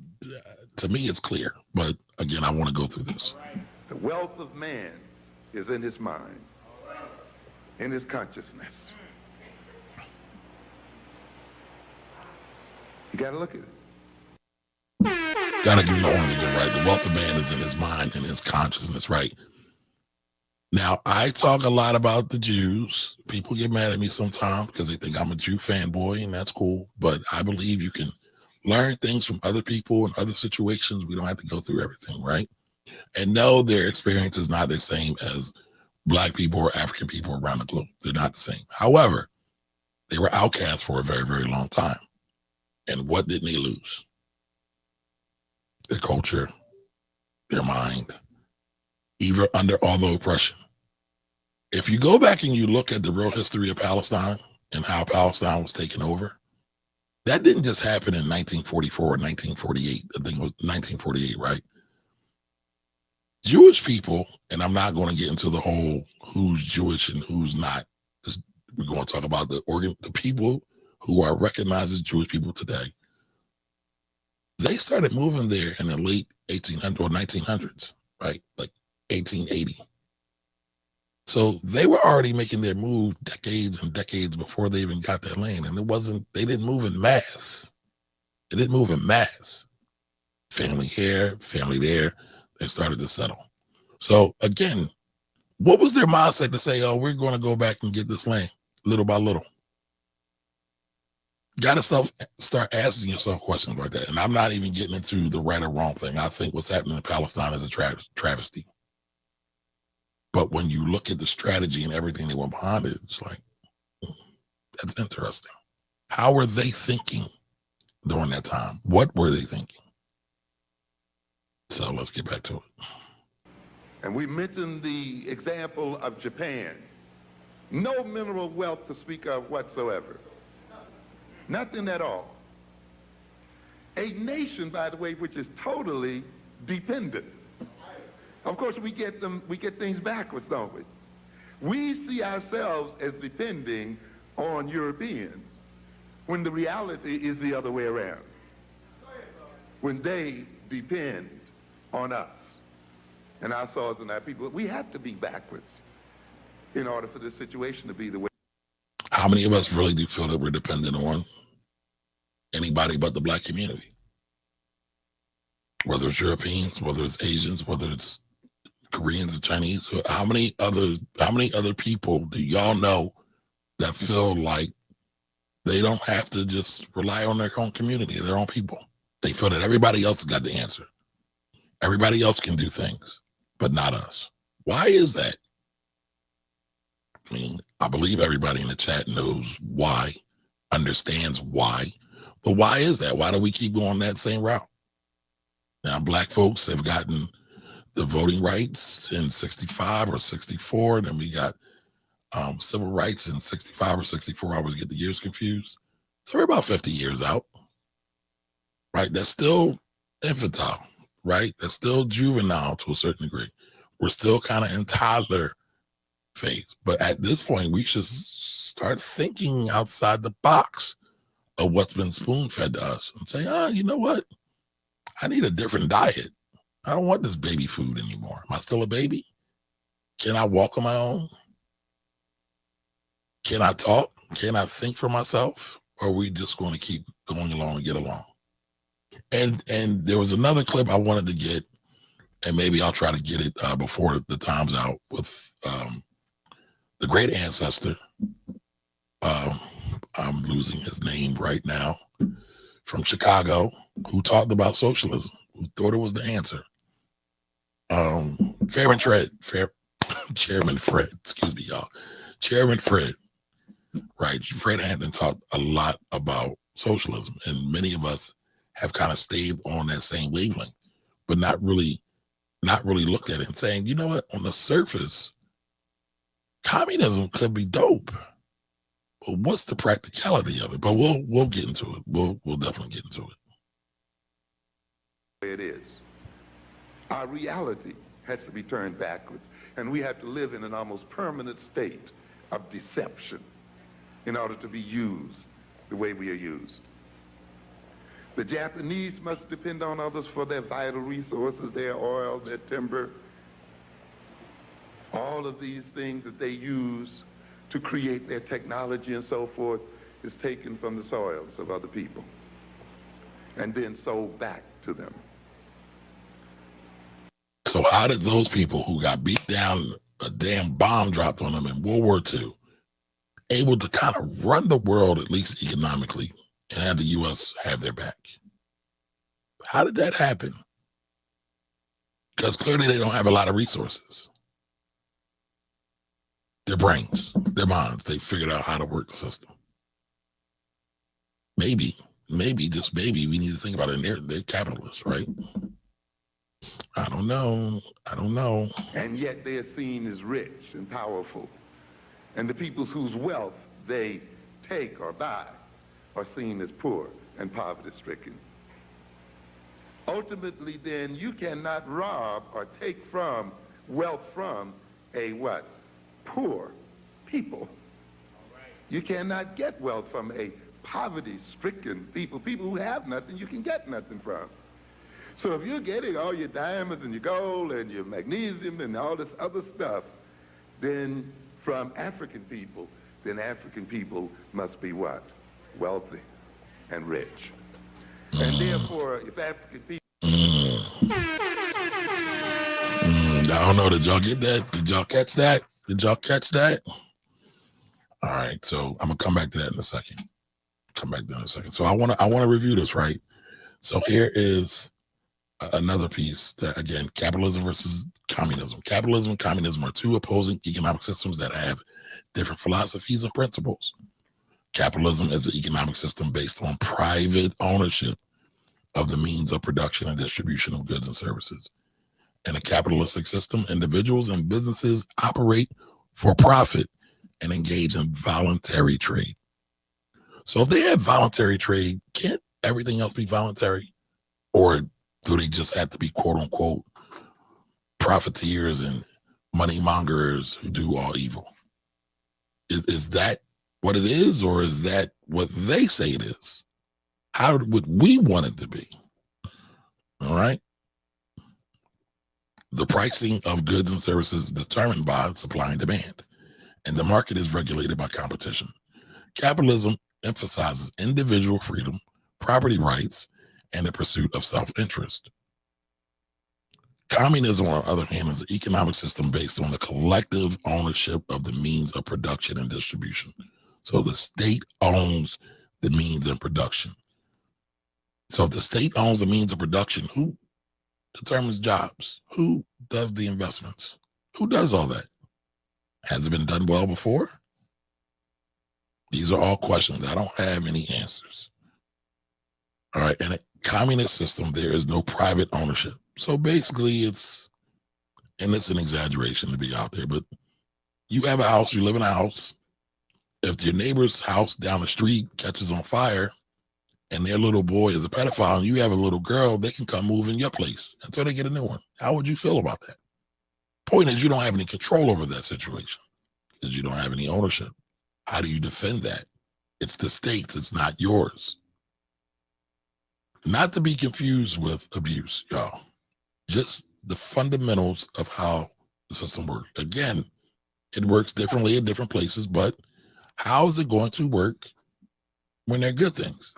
to me, it's clear. But again, I want to go through this. The wealth of man is in his mind, in his consciousness. You got to look at it. Got to give him the orange again, right? The wealth of man is in his mind and his consciousness, right? Now, I talk a lot about the Jews. People get mad at me sometimes because they think I'm a Jew fanboy, and that's cool. But I believe you can learn things from other people in other situations. We don't have to go through everything, right? And no, their experience is not the same as Black people or African people around the globe. They're not the same. However, they were outcast for a very, very long time. And what didn't they lose? Their culture, their mind, even under all the oppression. If you go back and you look at the real history of Palestine and how Palestine was taken over, that didn't just happen in 1944 or 1948. I think it was 1948, right? Jewish people, and I'm not going to get into the whole who's Jewish and who's not. We're going to talk about the people who are recognized as Jewish people today. They started moving there in the late 1800s or 1900s, right? Like 1880. So they were already making their move decades and decades before they even got that land. And they didn't move in mass. They didn't move in mass. Family here, family there, they started to settle. So again, what was their mindset to say, oh, we're going to go back and get this land little by little? Got to start asking yourself questions like that. And I'm not even getting into the right or wrong thing. I think what's happening in Palestine is a travesty. But when you look at the strategy and everything that went behind it, it's like, that's interesting. How were they thinking during that time? What were they thinking? So let's get back to it. And we mentioned the example of Japan. No mineral wealth to speak of whatsoever. Nothing at all. A nation, by the way, which is totally dependent. Of course, we get things backwards, don't we? We see ourselves as depending on Europeans when the reality is the other way around. when they depend on us and our soils and our people. We have to be backwards in order for this situation to be the way. How many of us really do feel that we're dependent on anybody but the Black community? Whether it's Europeans, whether it's Asians, whether it's Koreans or Chinese, how many other people do y'all know that feel like they don't have to just rely on their own community, their own people? They feel that everybody else has got the answer. Everybody else can do things, but not us. Why is that? I mean, I believe everybody in the chat knows why, understands why, but why is that? Why do we keep going that same route? Now, Black folks have gotten the voting rights in 65 or 64, and then we got civil rights in 65 or 64. I always get the years confused. So we're about 50 years out, right? That's still infantile, right? That's still juvenile to a certain degree. We're still kind of in toddler phase. But at this point, we should start thinking outside the box of what's been spoon-fed to us and say, you know what? I need a different diet. I don't want this baby food anymore. Am I still a baby? Can I walk on my own? Can I talk? Can I think for myself? Or are we just going to keep going along and get along? And there was another clip I wanted to get, and maybe I'll try to get it before the time's out, with the great ancestor. I'm losing his name right now, from Chicago, who talked about socialism, who thought it was the answer. Chairman Fred, excuse me, y'all. Chairman Fred, right? Fred Hampton talked a lot about socialism, and many of us have kind of stayed on that same wavelength, but not really looked at it and saying, you know what, on the surface, communism could be dope. But what's the practicality of it? But we'll get into it. We'll definitely get into it. It is. Our reality has to be turned backwards, and we have to live in an almost permanent state of deception in order to be used the way we are used. The Japanese must depend on others for their vital resources, their oil, their timber, all of these things that they use to create their technology and so forth is taken from the soils of other people and then sold back to them. So how did those people who got beat down, a damn bomb dropped on them in World War II, able to kind of run the world, at least economically, and have the U.S. have their back? How did that happen? Because clearly they don't have a lot of resources. Their brains, their minds, they figured out how to work the system. Maybe, just maybe, we need to think about it. They're capitalists, right? I don't know. And yet they are seen as rich and powerful. And the people whose wealth they take or buy are seen as poor and poverty-stricken. Ultimately, then, you cannot rob or take from wealth from a what? Poor people. You cannot get wealth from a poverty-stricken people who have nothing you can get nothing from. So if you're getting all your diamonds and your gold and your magnesium and all this other stuff, then from African people, then African people must be what? Wealthy and rich. And therefore, if African people... I don't know, did y'all get that? Did y'all catch that? All right, so I'm gonna come back to that in a second. So I wanna review this, right? So here is another piece that, again, capitalism versus communism. Capitalism and communism are two opposing economic systems that have different philosophies and principles. Capitalism is an economic system based on private ownership of the means of production and distribution of goods and services. In a capitalistic system, individuals and businesses operate for profit and engage in voluntary trade. So if they have voluntary trade, can't everything else be voluntary? Or do they just have to be, quote unquote, profiteers and money mongers who do all evil? Is that what it is, or is that what they say it is? How would we want it to be? All right. The pricing of goods and services is determined by supply and demand, and the market is regulated by competition. Capitalism emphasizes individual freedom, property rights, and the pursuit of self-interest. Communism, on the other hand, is an economic system based on the collective ownership of the means of production and distribution. So the state owns the means of production. So if the state owns the means of production, who determines jobs? Who does the investments? Who does all that? Has it been done well before? These are all questions. I don't have any answers. All right. In a communist system, there is no private ownership. So basically it's an exaggeration to be out there, but you have a house, you live in a house. If your neighbor's house down the street catches on fire and their little boy is a pedophile and you have a little girl, they can come move in your place until they get a new one. How would you feel about that? Point is, you don't have any control over that situation because you don't have any ownership. How do you defend that? It's the state's, it's not yours. Not to be confused with abuse, y'all. Just the fundamentals of how the system works. Again, it works differently in different places, but how is it going to work when they're good things?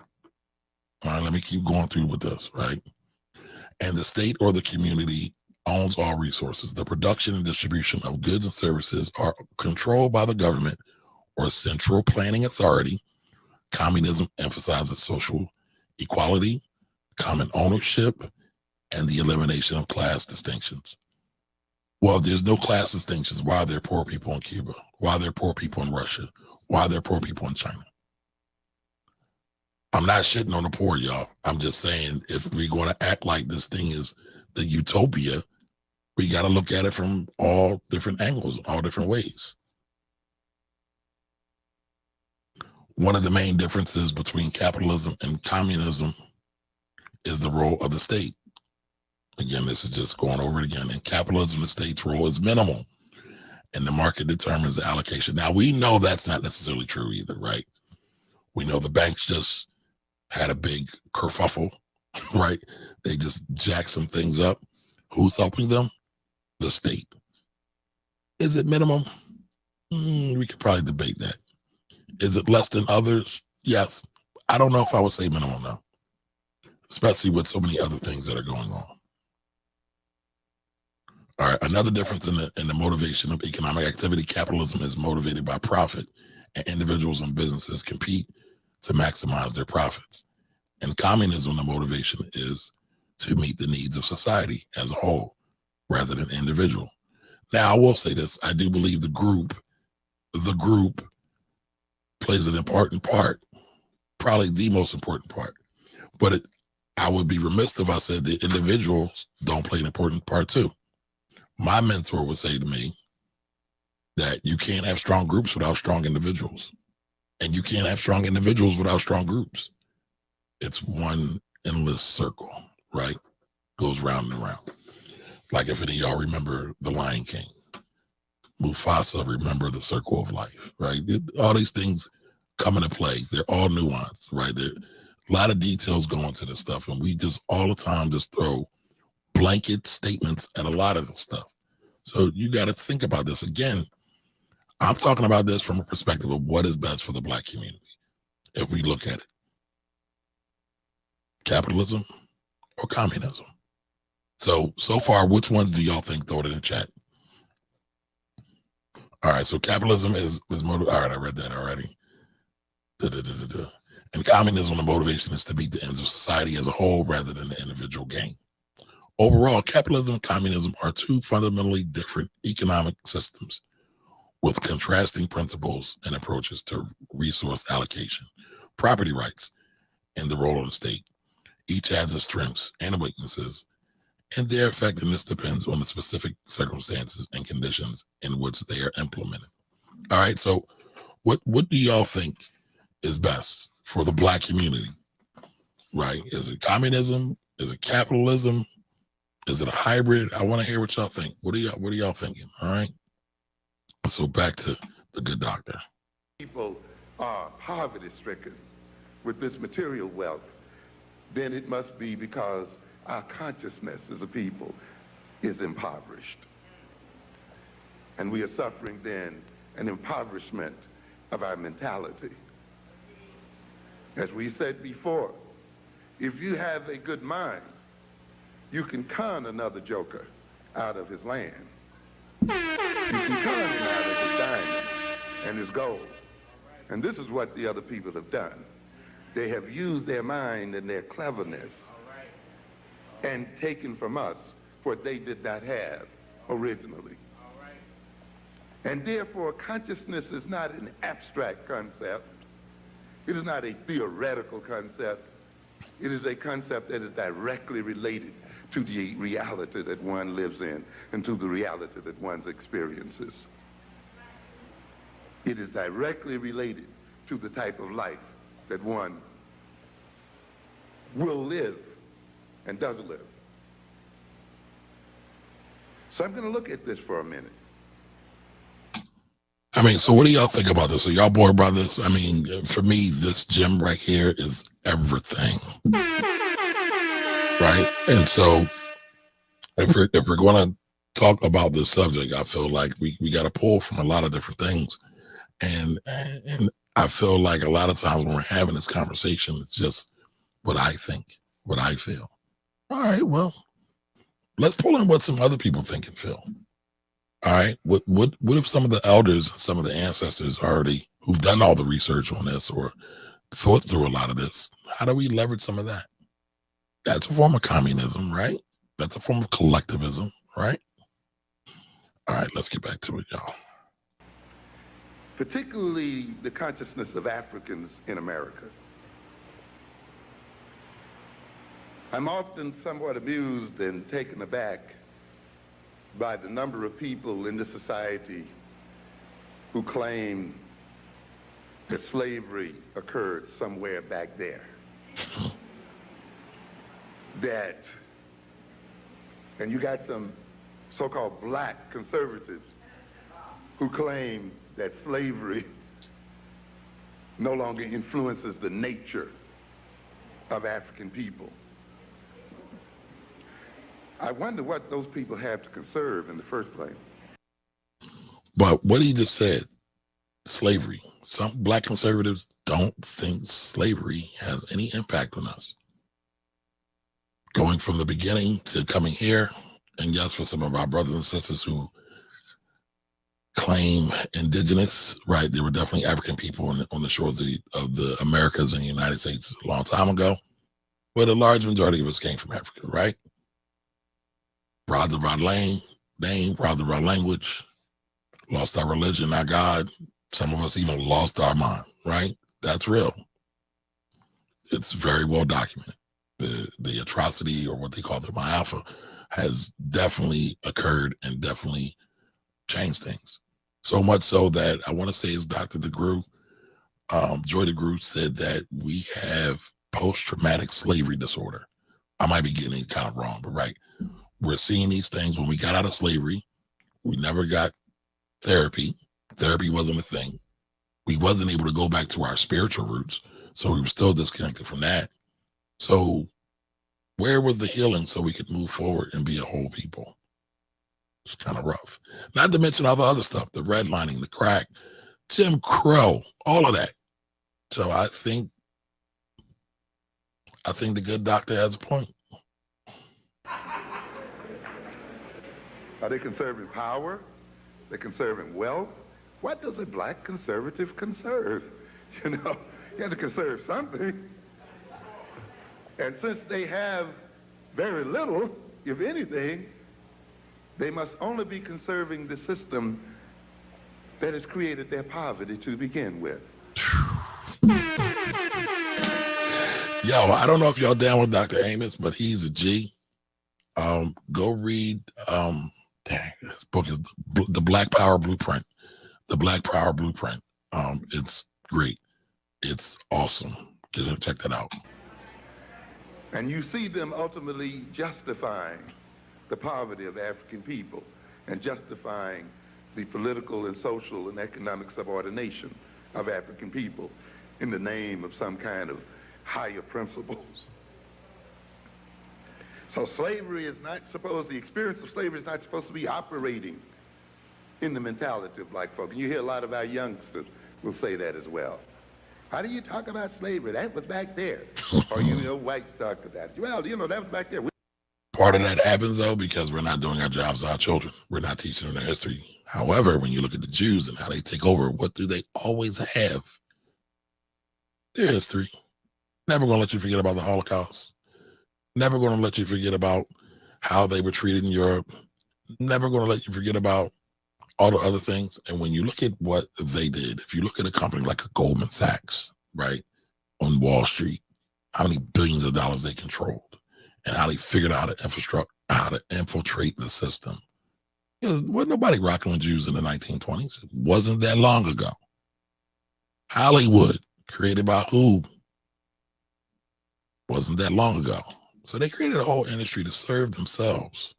All right, let me keep going through with this, right? And the state or the community owns all resources. The production and distribution of goods and services are controlled by the government or central planning authority. Communism emphasizes social equality, common ownership, and the elimination of class distinctions. Well, if there's no class distinctions, why are there poor people in Cuba? Why are there poor people in Russia? Why are there poor people in China? I'm not shitting on the poor, y'all. I'm just saying, if we're going to act like this thing is the utopia, we got to look at it from all different angles, all different ways. One of the main differences between capitalism and communism is the role of the state. Again, this is just going over it again. In capitalism, the state's role is minimal, and the market determines the allocation. Now, we know that's not necessarily true either, right? We know the banks just had a big kerfuffle, right? They just jacked some things up. Who's helping them? The state. Is it minimum? We could probably debate that. Is it less than others? Yes. I don't know if I would say minimum now, especially with so many other things that are going on. All right, another difference in the motivation of economic activity, capitalism is motivated by profit, and individuals and businesses compete to maximize their profits. In communism, the motivation is to meet the needs of society as a whole, rather than individual. Now, I will say this, I do believe the group plays an important part, probably the most important part, but I would be remiss if I said the individuals don't play an important part too. My mentor would say to me that you can't have strong groups without strong individuals, and you can't have strong individuals without strong groups. It's one endless circle, right? Goes round and round. Like if any of y'all remember The Lion King, Mufasa, remember the circle of life, right? All these things come into play. They're all nuanced, right? There a lot of details go into this stuff, and we just all the time just throw blanket statements at a lot of this stuff. So you got to think about this. Again, I'm talking about this from a perspective of what is best for the Black community. If we look at it, capitalism or communism. So far, which ones do y'all think? Throw it in the chat. All right, so capitalism is all right, I read that already. And communism, the motivation is to meet the ends of society as a whole rather than the individual gain. Overall, capitalism and communism are two fundamentally different economic systems with contrasting principles and approaches to resource allocation, property rights, and the role of the state. Each has its strengths and weaknesses, and their effectiveness depends on the specific circumstances and conditions in which they are implemented. All right, so what do y'all think is best for the Black community, right? Is it communism? Is it capitalism? Is it a hybrid? I want to hear what y'all think. What are y'all thinking? All right. So back to the good doctor. People are poverty stricken with this material wealth, then it must be because our consciousness as a people is impoverished. And we are suffering then an impoverishment of our mentality. As we said before, if you have a good mind, you can con another joker out of his land. You can con him out of his diamond and his gold. And this is what the other people have done. They have used their mind and their cleverness and taken from us what they did not have originally. And therefore, consciousness is not an abstract concept. It is not a theoretical concept. It is a concept that is directly related to the reality that one lives in and to the reality that one experiences. It is directly related to the type of life that one will live and does live. So I'm going to look at this for a minute. I mean, so what do y'all think about this? Are y'all bored by this? I mean, for me, this gym right here is everything, right? And so if we're going to talk about this subject, I feel like we got to pull from a lot of different things. And I feel like a lot of times when we're having this conversation, it's just what I think, what I feel. All right, well, let's pull in what some other people think and feel. All right, what if some of the elders and some of the ancestors already who've done all the research on this or thought through a lot of this, how do we leverage some of that? That's a form of communism, right? That's a form of collectivism, right? All right, let's get back to it, y'all. Particularly the consciousness of Africans in America. I'm often somewhat amused and taken aback by the number of people in this society who claim that slavery occurred somewhere back there. And you got some so-called black conservatives who claim that slavery no longer influences the nature of African people. I wonder what those people have to conserve in the first place. But what he just said, slavery. Some black conservatives don't think slavery has any impact on us. Going from the beginning to coming here, and yes, for some of our brothers and sisters who claim indigenous, right? There were definitely African people on the shores of the Americas and the United States a long time ago, but a large majority of us came from Africa, right? Robbed of our name, robbed of our language, lost our religion, our God. Some of us even lost our mind, right? That's real. It's very well documented. The atrocity, or what they call the Ma'afa, has definitely occurred and definitely changed things. So much so that I want to say it's Dr. DeGroot, Joy DeGroot said that we have post-traumatic slavery disorder. I might be getting it kind of wrong, but right. We're seeing these things when we got out of slavery. We never got therapy. Therapy wasn't a thing. We wasn't able to go back to our spiritual roots. So we were still disconnected from that. So where was the healing so we could move forward and be a whole people? It's kind of rough. Not to mention all the other stuff, the redlining, the crack, Jim Crow, all of that. So I think the good doctor has a point. Are they conserving power? They're conserving wealth? What does a black conservative conserve? You know, you have to conserve something. And since they have very little, if anything, they must only be conserving the system that has created their poverty to begin with. Yo, I don't know if y'all down with Dr. Amos, but he's a G. Go read, his book is The Black Power Blueprint. The Black Power Blueprint. It's great. It's awesome. Check that out. And you see them ultimately justifying the poverty of African people and justifying the political and social and economic subordination of African people in the name of some kind of higher principles. So slavery is not supposed, the experience of slavery is not supposed to be operating in the mentality of black folk. And you hear a lot of our youngsters will say that as well. How do you talk about slavery? That was back there. Or you know, whites talk about it. Well, you know, that was back there. Part of that happens, though, because we're not doing our jobs to our children. We're not teaching them their history. However, when you look at the Jews and how they take over, what do they always have? Their history. Never going to let you forget about the Holocaust. Never going to let you forget about how they were treated in Europe. Never going to let you forget about all the other things. And when you look at what they did, if you look at a company like a Goldman Sachs, right, on Wall Street, how many billions of dollars they controlled and how they figured out how to infiltrate the system. Wasn't nobody rocking with Jews in the 1920s. It wasn't that long ago. Hollywood, created by who? Wasn't that long ago. So they created a whole industry to serve themselves.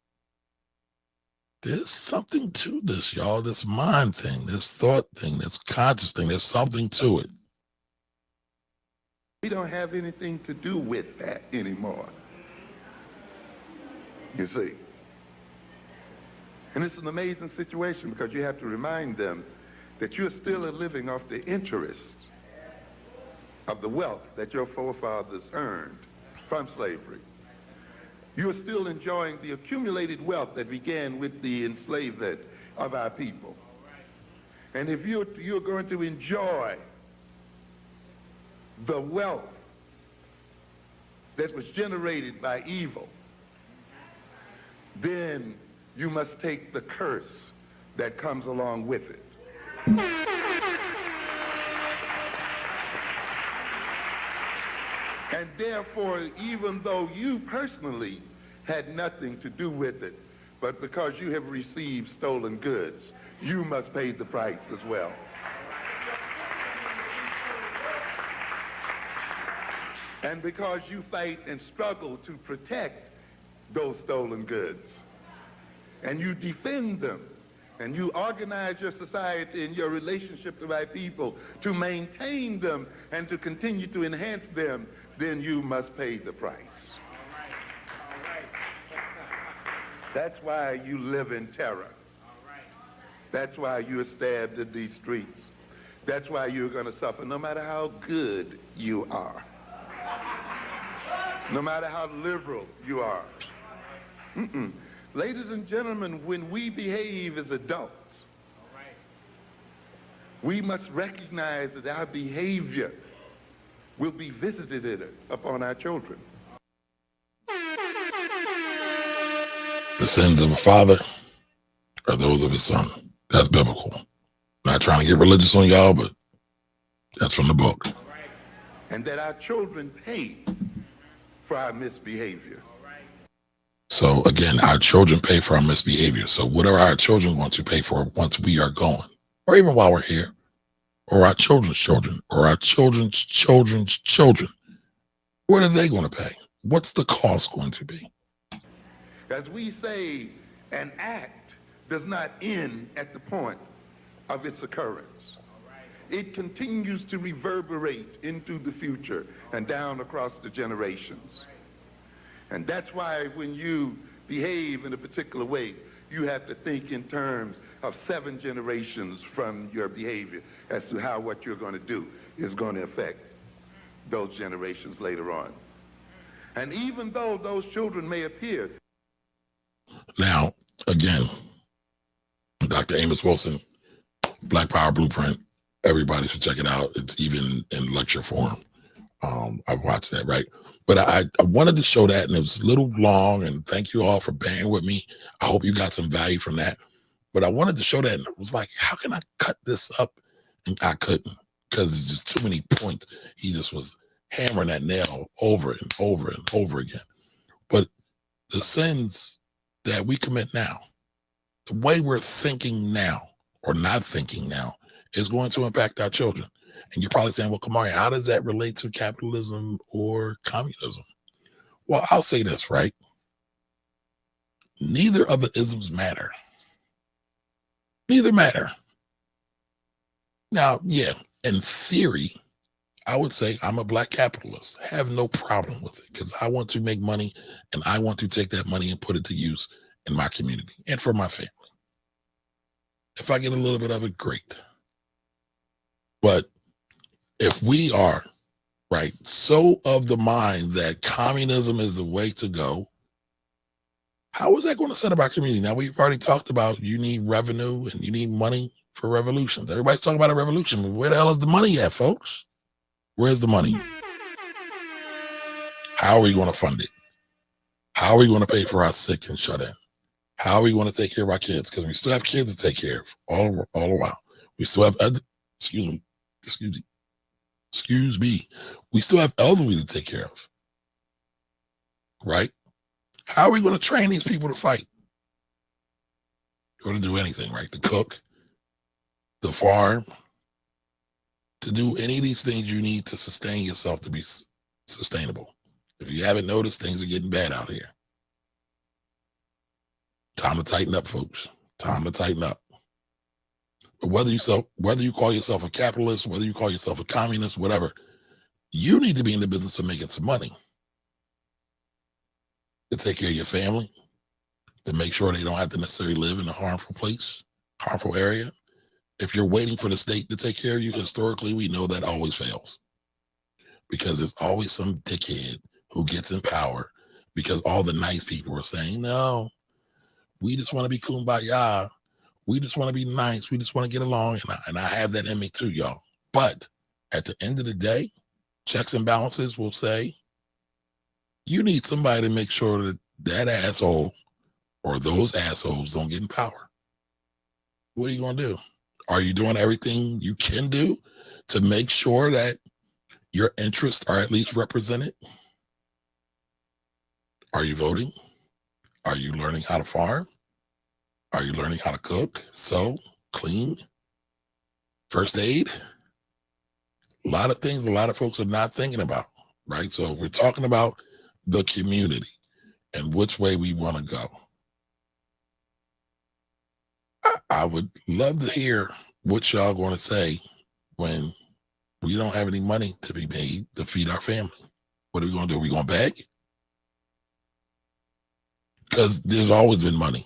There's something to this, y'all. This mind thing, this thought thing, this conscious thing, there's something to it. We don't have anything to do with that anymore. You see. And it's an amazing situation because you have to remind them that you're still living off the interest of the wealth that your forefathers earned from slavery. You are still enjoying the accumulated wealth that began with the enslavement of our people. And if you're going to enjoy the wealth that was generated by evil, then you must take the curse that comes along with it. And therefore, even though you personally had nothing to do with it, but because you have received stolen goods, you must pay the price as well. And because you fight and struggle to protect those stolen goods, and you defend them, and you organize your society and your relationship to my people to maintain them and to continue to enhance them, then you must pay the price. All right. That's why you live in terror. That's why you're stabbed in these streets. That's why you're going to suffer no matter how good you are. No matter how liberal you are. Ladies and gentlemen, when we behave as adults, we must recognize that our behavior will be visited upon our children. The sins of a father are those of his son. That's biblical. Not trying to get religious on y'all, but that's from the book. And that our children pay for our misbehavior. So again, our children pay for our misbehavior. So what are our children going to pay for once we are gone? Or even while we're here? Or our children's children? Or our children's children's children? What are they going to pay? What's the cost going to be? As we say, an act does not end at the point of its occurrence. It continues to reverberate into the future and down across the generations. And that's why when you behave in a particular way, you have to think in terms of 7 generations from your behavior as to how what you're going to do is going to affect those generations later on. And even though those children may appear. Now, again, Dr. Amos Wilson, Black Power Blueprint, everybody should check it out. It's even in lecture form. I've watched that, right? But I wanted to show that, and it was a little long, and thank you all for bearing with me. I hope you got some value from that. But I wanted to show that, and I was like, how can I cut this up? And I couldn't, because it's just too many points. He just was hammering that nail over and over and over again. But the sins that we commit now, the way we're thinking now or not thinking now is going to impact our children. And you're probably saying, well, Kamari, how does that relate to capitalism or communism? Well, I'll say this, right? Neither of the isms matter. Neither matter. Now, yeah, in theory, I would say I'm a black capitalist. I have no problem with it because I want to make money and I want to take that money and put it to use in my community and for my family. If I get a little bit of it, great. But if we are, right, so of the mind that communism is the way to go, how is that going to set up our community? Now, we've already talked about you need revenue and you need money for revolutions. Everybody's talking about a revolution. But where the hell is the money at, folks? Where's the money? How are we going to fund it? How are we going to pay for our sick and shut in? How are we going to take care of our kids? Because we still have kids to take care of all around. We still have, excuse me. We still have elderly to take care of, right? How are we going to train these people to fight? Or to do anything, right? To cook, to farm, to do any of these things you need to sustain yourself to be sustainable. If you haven't noticed, things are getting bad out here. Time to tighten up, folks. Time to tighten up. But whether you call yourself a capitalist, whether you call yourself a communist, whatever, you need to be in the business of making some money to take care of your family, to make sure they don't have to necessarily live in a harmful place, harmful area. If you're waiting for the state to take care of you, historically, we know that always fails because there's always some dickhead who gets in power because all the nice people are saying, no, we just want to be kumbaya. We just want to be nice. We just want to get along. And I have that in me too, y'all. But at the end of the day, checks and balances will say, you need somebody to make sure that that asshole or those assholes don't get in power. What are you going to do? Are you doing everything you can do to make sure that your interests are at least represented? Are you voting? Are you learning how to farm? Are you learning how to cook, sew, clean, first aid? A lot of things a lot of folks are not thinking about, right? So we're talking about the community and which way we want to go. I would love to hear what y'all going to say when we don't have any money to be made to feed our family. What are we going to do? Are we going to beg? Because there's always been money.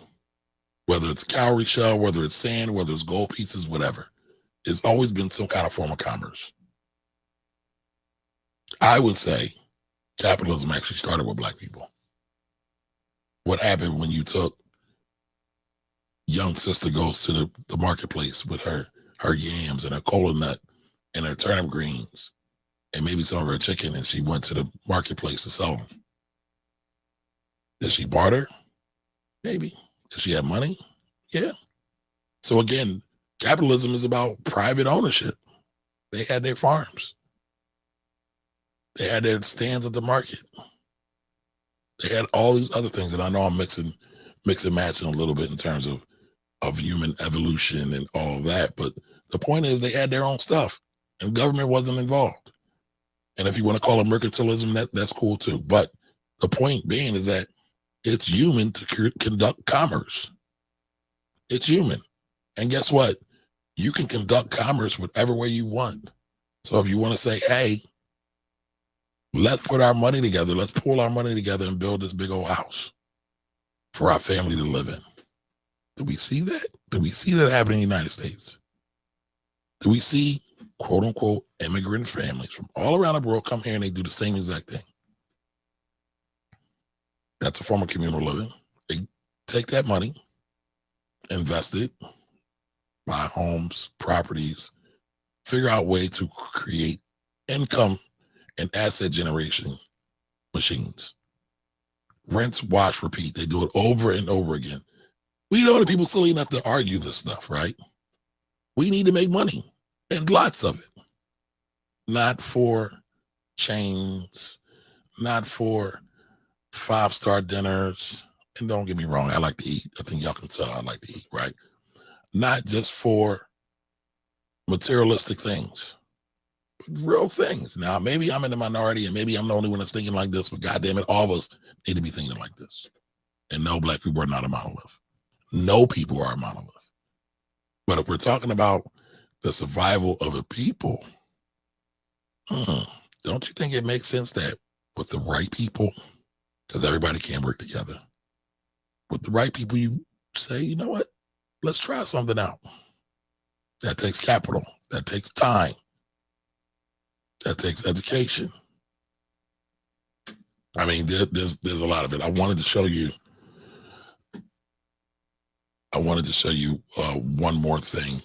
Whether it's a cowrie shell, whether it's sand, whether it's gold pieces, whatever. It's always been some kind of form of commerce. I would say capitalism actually started with black people. What happened when you took young sister goes to the marketplace with her yams and her cola nut and her turnip greens and maybe some of her chicken, and she went to the marketplace to sell them. Did she barter? Maybe. Does she have money? Yeah. So again, capitalism is about private ownership. They had their farms. They had their stands at the market. They had all these other things that I know I'm mixing matching a little bit in terms of human evolution and all of that. But the point is they had their own stuff and government wasn't involved. And if you want to call it mercantilism, that's cool too. But the point being is that it's human to conduct commerce. It's human. And guess what? You can conduct commerce whatever way you want. So if you want to say, hey, let's put our money together, let's pull our money together and build this big old house for our family to live in. Do we see that? Do we see that happen in the United States? Do we see, quote unquote, immigrant families from all around the world come here and they do the same exact thing? That's a form of communal living. They take that money, invest it, buy homes, properties, figure out a way to create income and asset generation machines. Rinse, wash, repeat. They do it over and over again. We know that people silly enough to argue this stuff, right? We need to make money and lots of it. Not for chains, not for 5-star dinners. And don't get me wrong, I like to eat. I think y'all can tell I like to eat, right? Not just for materialistic things, but real things. Now, maybe I'm in the minority and maybe I'm the only one that's thinking like this, but goddamn it, all of us need to be thinking like this. And no, black people are not a monolith. No people are a monolith. But if we're talking about the survival of a people, Don't you think it makes sense that with the right people, because everybody can't work together, with the right people, you say, you know what, let's try something out. That takes capital, that takes time, that takes education. I mean, there's a lot of it. I wanted to show you one more thing,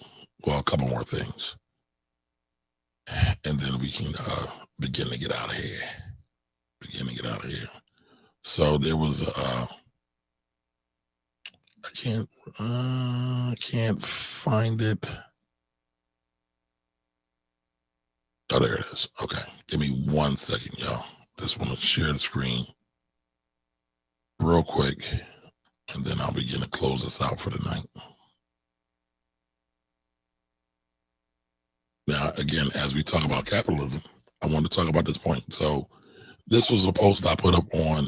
well, a couple more things, and then we can begin to get out of here. So there was I can't find it. Oh, there it is. Okay, give me 1 second, y'all. Just want to share the screen real quick, and then I'll begin to close this out for the night. Now, again, as we talk about capitalism, I want to talk about this point. So this was a post I put up on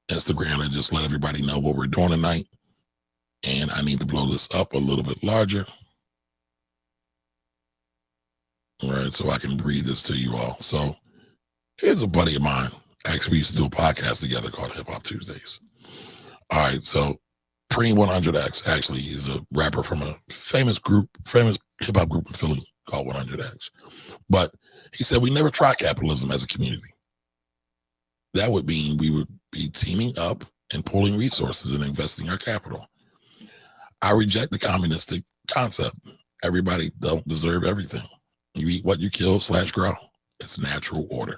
Instagram and just let everybody know what we're doing tonight. And I need to blow this up a little bit larger. All right, so I can read this to you all. So here's a buddy of mine. Actually, we used to do a podcast together called Hip Hop Tuesdays. All right, so Preem 100X, actually, he's a rapper from a famous hip hop group in Philly called 100X. But he said, we never try capitalism as a community. That would mean we would be teaming up and pooling resources and investing our capital. I reject the communistic concept. Everybody don't deserve everything. You eat what you kill / grow. It's natural order.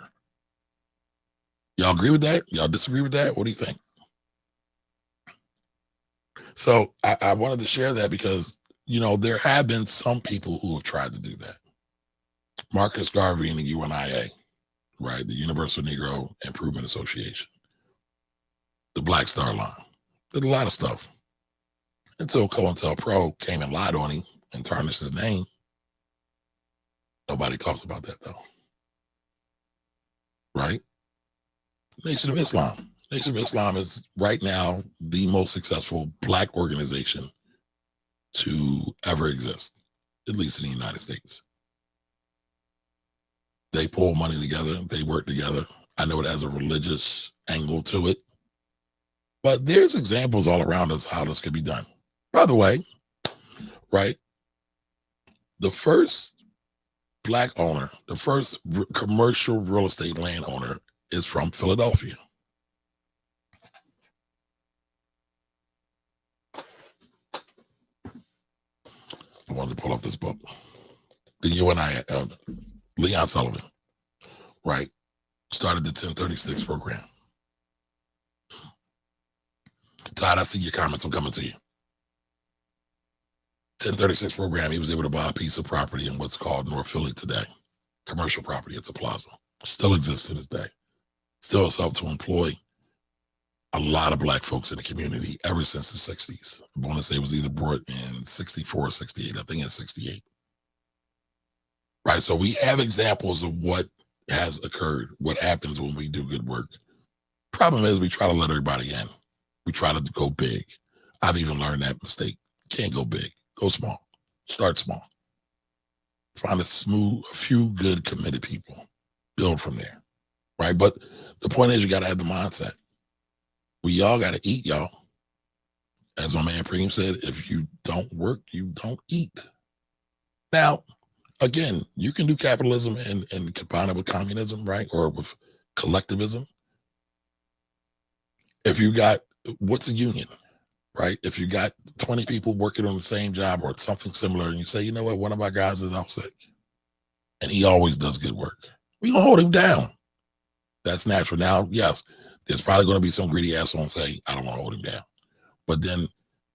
Y'all agree with that? Y'all disagree with that? What do you think? So I wanted to share that because, you know, there have been some people who have tried to do that. Marcus Garvey and the UNIA, right? The Universal Negro Improvement Association. The Black Star Line. Did a lot of stuff. Until COINTELPRO came and lied on him and tarnished his name. Nobody talks about that, though. Right? Nation of Islam. Nation of Islam is right now the most successful Black organization to ever exist, at least in the United States. They pull money together. They work together. I know it has a religious angle to it. But there's examples all around us how this could be done. By the way, right, the first Black owner, the first commercial real estate landowner is from Philadelphia. I wanted to pull up this book. The UNI, Leon Sullivan, right, started the 1036 program. Todd, I see your comments. I'm coming to you. 1036 program, he was able to buy a piece of property in what's called North Philly today. Commercial property. It's a plaza. Still exists to this day. Still has helped to employ a lot of Black folks in the community ever since the 60s. I want to say it was either brought in 64 or 68. I think it's 68. Right, so we have examples of what has occurred, what happens when we do good work. Problem is we try to let everybody in. We try to go big. I've even learned that mistake. Can't go big. Go small. Start small. Find a few good committed people. Build from there. Right? But the point is you got to have the mindset. We all got to eat, y'all. As my man Preem said, if you don't work, you don't eat. Now, again, you can do capitalism and combine it with communism, right? Or with collectivism. If you got, what's a union? Right? If you got 20 people working on the same job or something similar, and you say, you know what, one of my guys is out sick, and he always does good work, we gonna hold him down. That's natural. Now, yes, there's probably going to be some greedy asshole and say, I don't want to hold him down. But then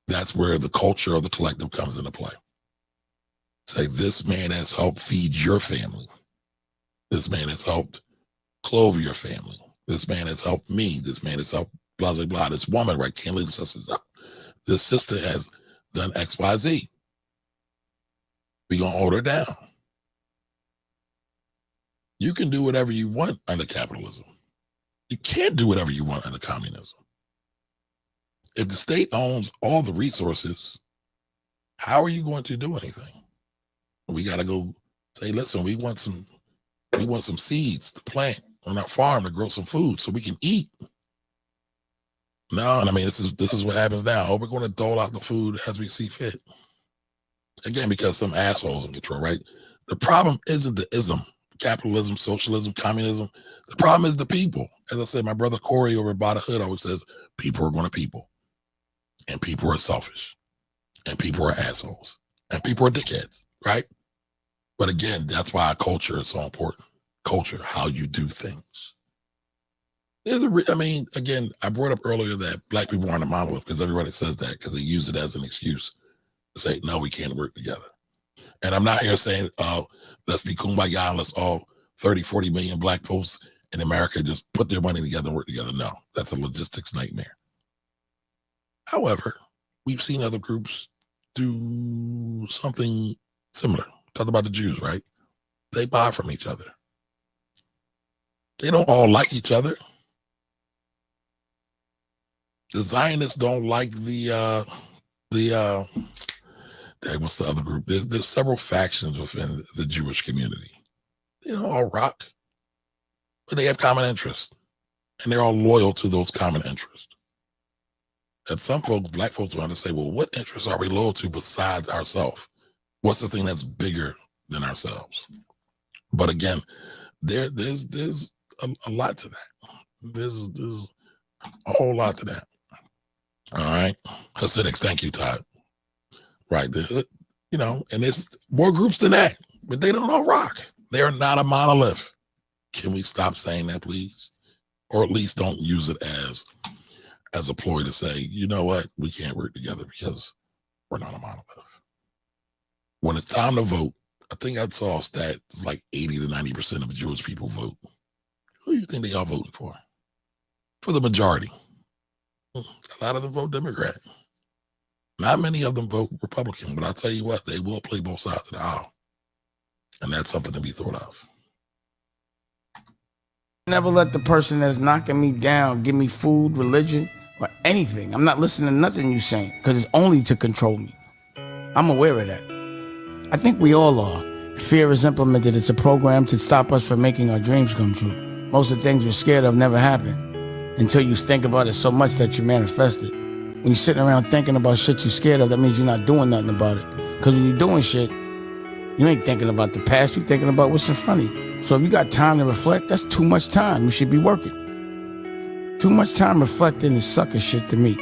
that's where the culture of the collective comes into play. Say, this man has helped feed your family. This man has helped clothe your family. This man has helped me. This man has helped blah, blah, blah. This woman, right, can't leave the sisters out. This sister has done X, Y, Z. We gonna hold her down. You can do whatever you want under capitalism. You can't do whatever you want under communism. If the state owns all the resources, how are you going to do anything? We got to go say, listen, we want some We want some seeds to plant on our farm to grow some food so we can eat. No, and I mean, this is what happens now. Oh, we're going to dole out the food as we see fit. Again, because some assholes in control, right? The problem isn't the ism, capitalism, socialism, communism. The problem is the people. As I said, my brother Corey over by the hood always says, people are going to people. And people are selfish. And people are assholes. And people are dickheads, right? But again, that's why culture is so important. Culture, how you do things. Again, I brought up earlier that black people aren't a monolith because everybody says that because they use it as an excuse to say, no, we can't work together. And I'm not here saying, let's be kumbaya and let's all 30, 40 million black folks in America just put their money together and work together. No, that's a logistics nightmare. However, we've seen other groups do something similar. Talk about the Jews, right? They buy from each other. They don't all like each other. The Zionists don't like what's the other group? There's several factions within the Jewish community. They don't all rock, but they have common interests, and they're all loyal to those common interests. And some folks, black folks, want to say, well, what interests are we loyal to besides ourselves? What's the thing that's bigger than ourselves? But again, there's a lot to that. There's a whole lot to that. All right. Hasidics, thank you, Todd. Right. And there's more groups than that, but they don't all rock. They are not a monolith. Can we stop saying that, please? Or at least don't use it as a ploy to say, you know what, we can't work together because we're not a monolith. When it's time to vote, I think I saw a stat, it's like 80 to 90% of Jewish people vote. Who do you think they are voting for? For the majority. A lot of them vote Democrat. Not many of them vote Republican, but I'll tell you what, they will play both sides of the aisle. And that's something to be thought of. Never let the person that's knocking me down give me food, religion, or anything. I'm not listening to nothing you're saying because it's only to control me. I'm aware of that. I think we all are. Fear is implemented. It's a program to stop us from making our dreams come true. Most of the things we're scared of never happen until you think about it so much that you manifest it. When you're sitting around thinking about shit you're scared of, that means you're not doing nothing about it. Because when you're doing shit, you ain't thinking about the past, you're thinking about what's in front of you. So if you got time to reflect, that's too much time. You should be working. Too much time reflecting is sucker shit to me.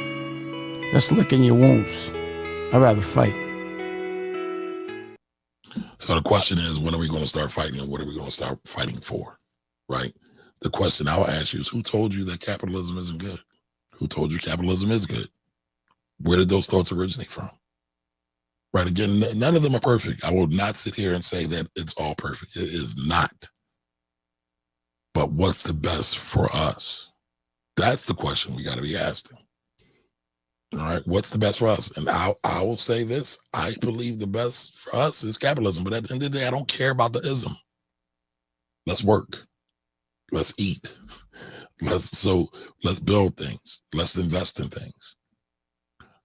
That's licking your wounds. I'd rather fight. So the question is, when are we going to start fighting and what are we going to start fighting for, right? The question I will ask you is, who told you that capitalism isn't good? Who told you capitalism is good? Where did those thoughts originate from? Right, again, none of them are perfect. I will not sit here and say that it's all perfect. It is not. But what's the best for us? That's the question we got to be asking. All right, what's the best for us? And I will say this, I believe the best for us is capitalism. But at the end of the day, I don't care about the ism. Let's work. Let's eat. Let's build things. Let's invest in things.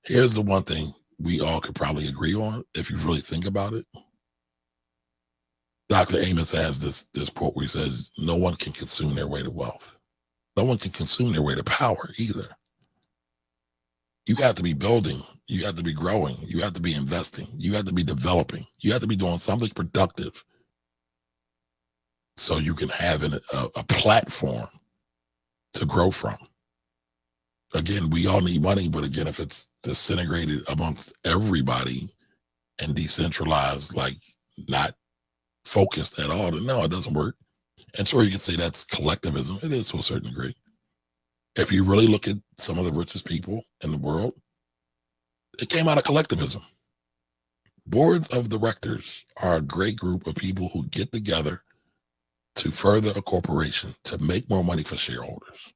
Here's the one thing we all could probably agree on if you really think about it. Dr. Amos has this quote where he says, no one can consume their way to wealth. No one can consume their way to power either. You have to be building. You have to be growing. You have to be investing. You have to be developing. You have to be doing something productive so you can have a platform to grow from. Again, we all need money, but again, if it's disintegrated amongst everybody and decentralized, like not focused at all, then no, it doesn't work. And sure, you can say that's collectivism. It is to a certain degree. If you really look at some of the richest people in the world, it came out of collectivism. Boards of directors are a great group of people who get together to further a corporation to make more money for shareholders.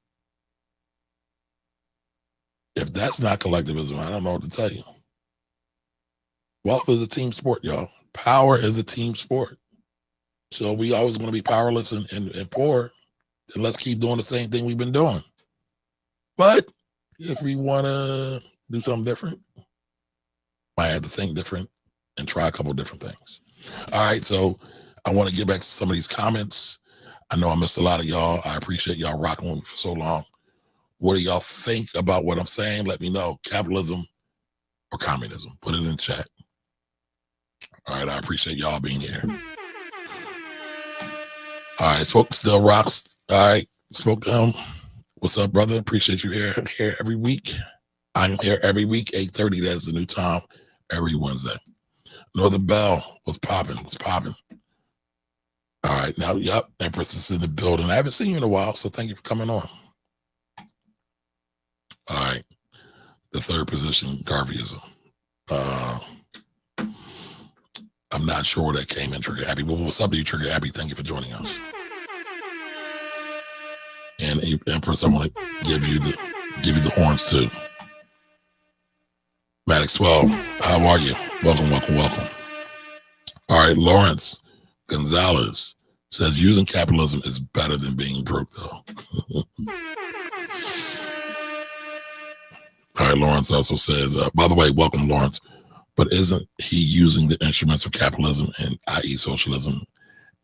If that's not collectivism, I don't know what to tell you. Wealth is a team sport, y'all. Power is a team sport. So we always want to be powerless and poor, and let's keep doing the same thing we've been doing. But if we want to do something different, I have to think different and try a couple different things. All right, so I want to get back to some of these comments. I know I missed a lot of y'all. I appreciate y'all rocking with me for so long. What do y'all think about what I'm saying? Let me know. Capitalism or communism? Put it in the chat. All right, I appreciate y'all being here. All right, Smoke still rocks. All right, Smoke. What's up, brother? Appreciate you here every week. I'm here every week, 8:30. That's the new time every Wednesday. Northern Bell was popping. All right, now, yep, Empress is in the building. I haven't seen you in a while, so thank you for coming on. All right, the third position, Garveyism. I'm not sure where that came in, Trigger Happy. But what's up to you, Trigger Happy? Thank you for joining us. And Empress, I want to give you the horns too. Maddox 12, how are you? Welcome. All right, Lawrence Gonzalez says using capitalism is better than being broke, though. All right, Lawrence also says, by the way, welcome, Lawrence. But isn't he using the instruments of capitalism, and i.e. socialism,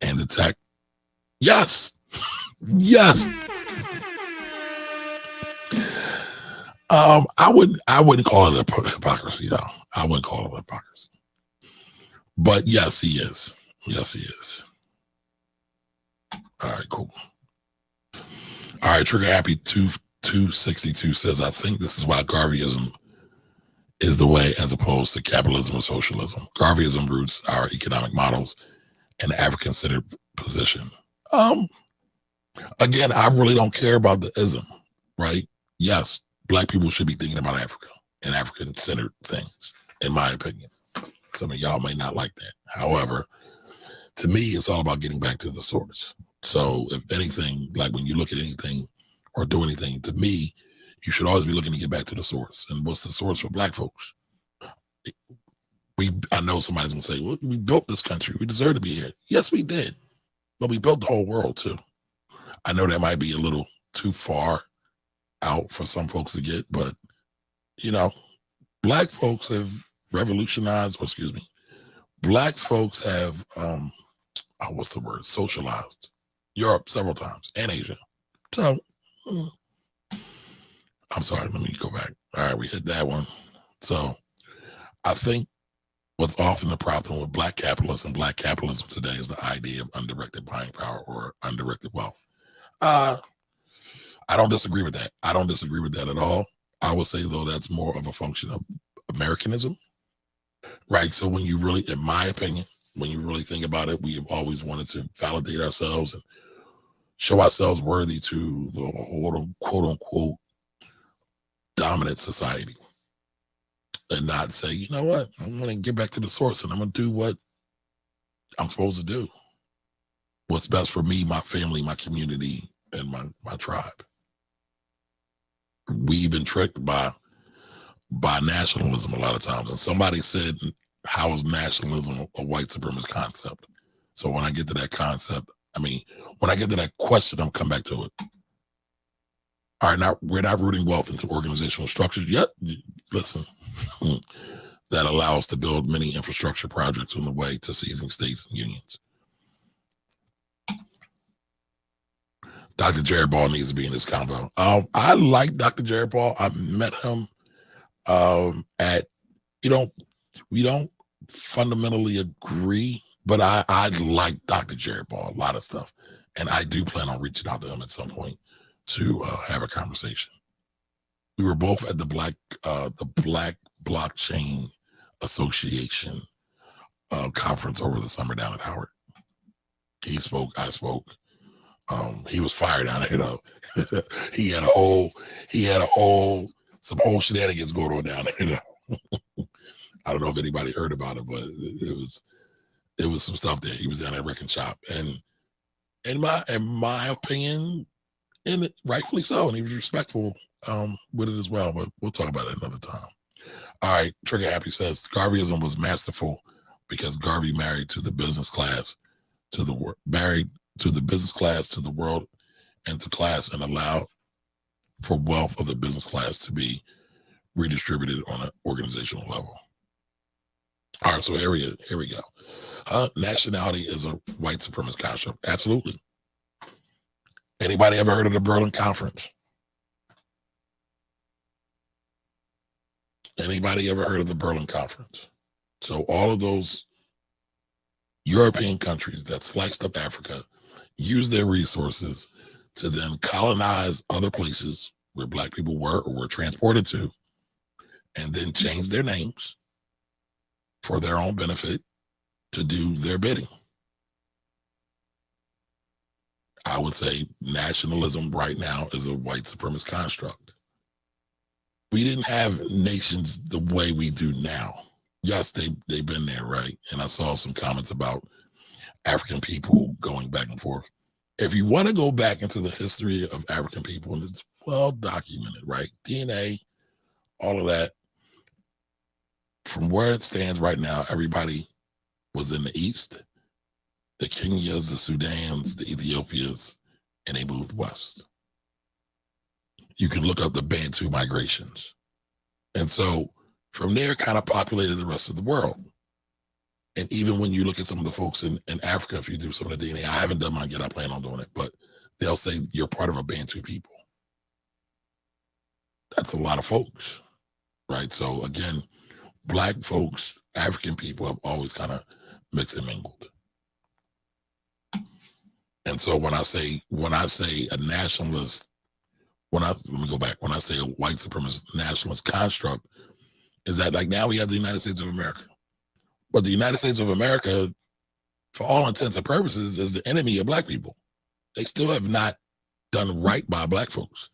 and the tech? Yes. I wouldn't call it a hypocrisy, though. I wouldn't call it hypocrisy. But yes, he is. All right, cool. All right, Trigger Happy 262 says, I think this is why Garveyism is the way as opposed to capitalism or socialism. Garveyism roots our economic models and the African-centered position. Again, I really don't care about the ism, right? Yes, Black people should be thinking about Africa and African-centered things, in my opinion. Some of y'all may not like that. However, to me, it's all about getting back to the source. So if anything, like when you look at anything or do anything, to me, you should always be looking to get back to the source. And what's the source for Black folks? I know somebody's gonna say, well, we built this country. We deserve to be here. Yes, we did. But we built the whole world too. I know that might be a little too far out for some folks to get, but Black folks have Black folks have socialized Europe several times and Asia. So I'm sorry, let me go back. All right, we hit that one. So I think what's often the problem with Black capitalism today is the idea of undirected buying power or undirected wealth. I don't disagree with that. I don't disagree with that at all. I would say, though, that's more of a function of Americanism, right? So when you really, in my opinion, when you really think about it, we have always wanted to validate ourselves and show ourselves worthy to the quote unquote dominant society, and not say, you know what, I'm going to get back to the source and I'm going to do what I'm supposed to do. What's best for me, my family, my community, and my tribe. We've been tricked by nationalism a lot of times. And somebody said, how is nationalism a white supremacist concept? So when I get to that concept, when I get to that question, I'm come back to it. All right, we're not rooting wealth into organizational structures yet. Listen, that allow us to build many infrastructure projects on the way to seizing states and unions. Dr. Jared Ball needs to be in this combo. I like Dr. Jared Ball. I met him we don't fundamentally agree, but I like Dr. Jared Ball, a lot of stuff. And I do plan on reaching out to him at some point to have a conversation. We were both at the Black Blockchain Association conference over the summer down at Howard. He spoke, I spoke. He was fired down there, though. he had some whole shenanigans going on down there. I don't know if anybody heard about it, but it was some stuff there. He was down there wrecking shop, and in my opinion, and rightfully so, and he was respectful with it as well. But we'll talk about it another time. All right, Trigger Happy says Garveyism was masterful because Garvey married to the business class, to the world, and to class, and allowed for wealth of the business class to be redistributed on an organizational level. All right, so here we go. Nationality is a white supremacist construct. Absolutely. Anybody ever heard of the Berlin Conference? Anybody ever heard of the Berlin Conference? So all of those European countries that sliced up Africa used their resources to then colonize other places where Black people were or were transported to, and then change their names for their own benefit to do their bidding. I would say nationalism right now is a white supremacist construct. We didn't have nations the way we do now. Yes, they've been there, right? And I saw some comments about African people going back and forth. If you want to go back into the history of African people, and it's well documented, right? DNA, all of that. From where it stands right now, everybody was in the East, the Kenyas, the Sudans, the Ethiopias, and they moved west. You can look up the Bantu migrations. And so from there kind of populated the rest of the world. And even when you look at some of the folks in Africa, if you do some of the DNA, I haven't done mine yet, I plan on doing it, but they'll say you're part of a Bantu people. That's a lot of folks, right? So again, Black folks, African people have always kind of mixed and mingled. And so when I say a nationalist, let me go back. When I say a white supremacist nationalist construct, is that like now we have the United States of America. But the United States of America, for all intents and purposes, is the enemy of Black people. They still have not done right by Black folks.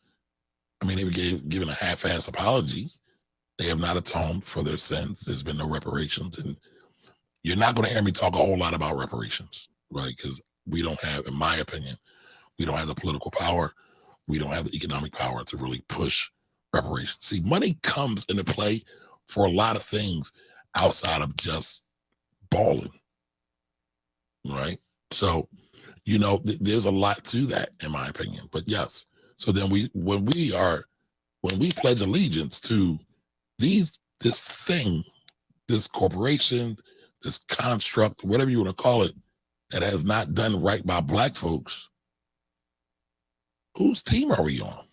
I mean, they were given a half-ass apology. They have not atoned for their sins. There's been no reparations. And you're not going to hear me talk a whole lot about reparations, right? Because we don't have, in my opinion, we don't have the political power. We don't have the economic power to really push reparations. See, money comes into play for a lot of things outside of just balling, right? So, you know, there's a lot to that, in my opinion. But yes, so then when we pledge allegiance to this thing, this corporation, this construct, whatever you want to call it, that has not done right by Black folks, whose team are we on?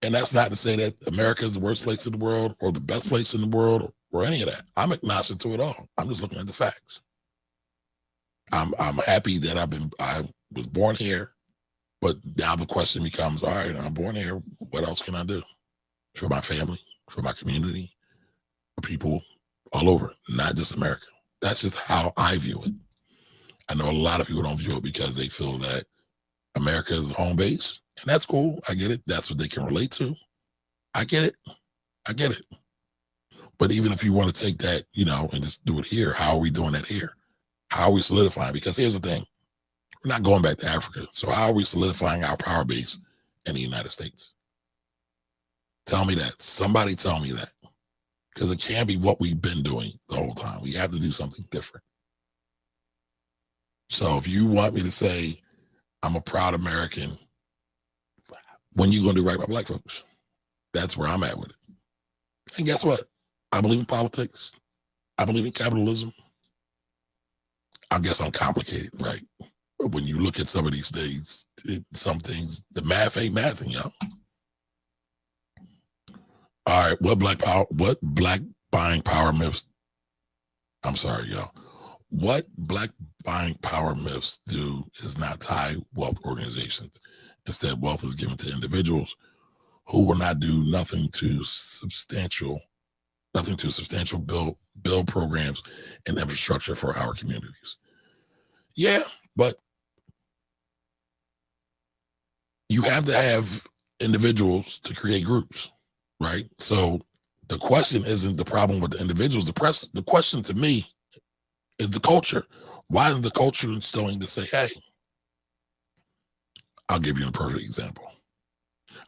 And that's not to say that America is the worst place in the world or the best place in the world or any of that. I'm agnostic to it all. I'm just looking at the facts. I'm happy that I was born here, but now the question becomes, all right, I'm born here. What else can I do for my family, for my community, for people all over, not just America? That's just how I view it. I know a lot of people don't view it because they feel that America is home base, and that's cool. I get it. That's what they can relate to. I get it. But even if you want to take that, you know, and just do it here, how are we doing that here? How are we solidifying? Because here's the thing. We're not going back to Africa. So how are we solidifying our power base in the United States? Tell me that. Somebody tell me that. Because it can't be what we've been doing the whole time. We have to do something different. So if you want me to say I'm a proud American, when you going to do right by Black folks? That's where I'm at with it. And guess what? I believe in politics. I believe in capitalism. I guess I'm complicated, right? But when you look at some of these things, some things, the math ain't mathing, y'all. All right, what black buying power myths? I'm sorry, y'all. What black buying power myths do is not tie wealth organizations. Instead, wealth is given to individuals who will not do nothing to substantial build programs and infrastructure for our communities. Yeah, but you have to have individuals to create groups, right? So the question isn't the problem with the individuals. The question to me is the culture. Why is the culture instilling to say, hey, I'll give you a perfect example.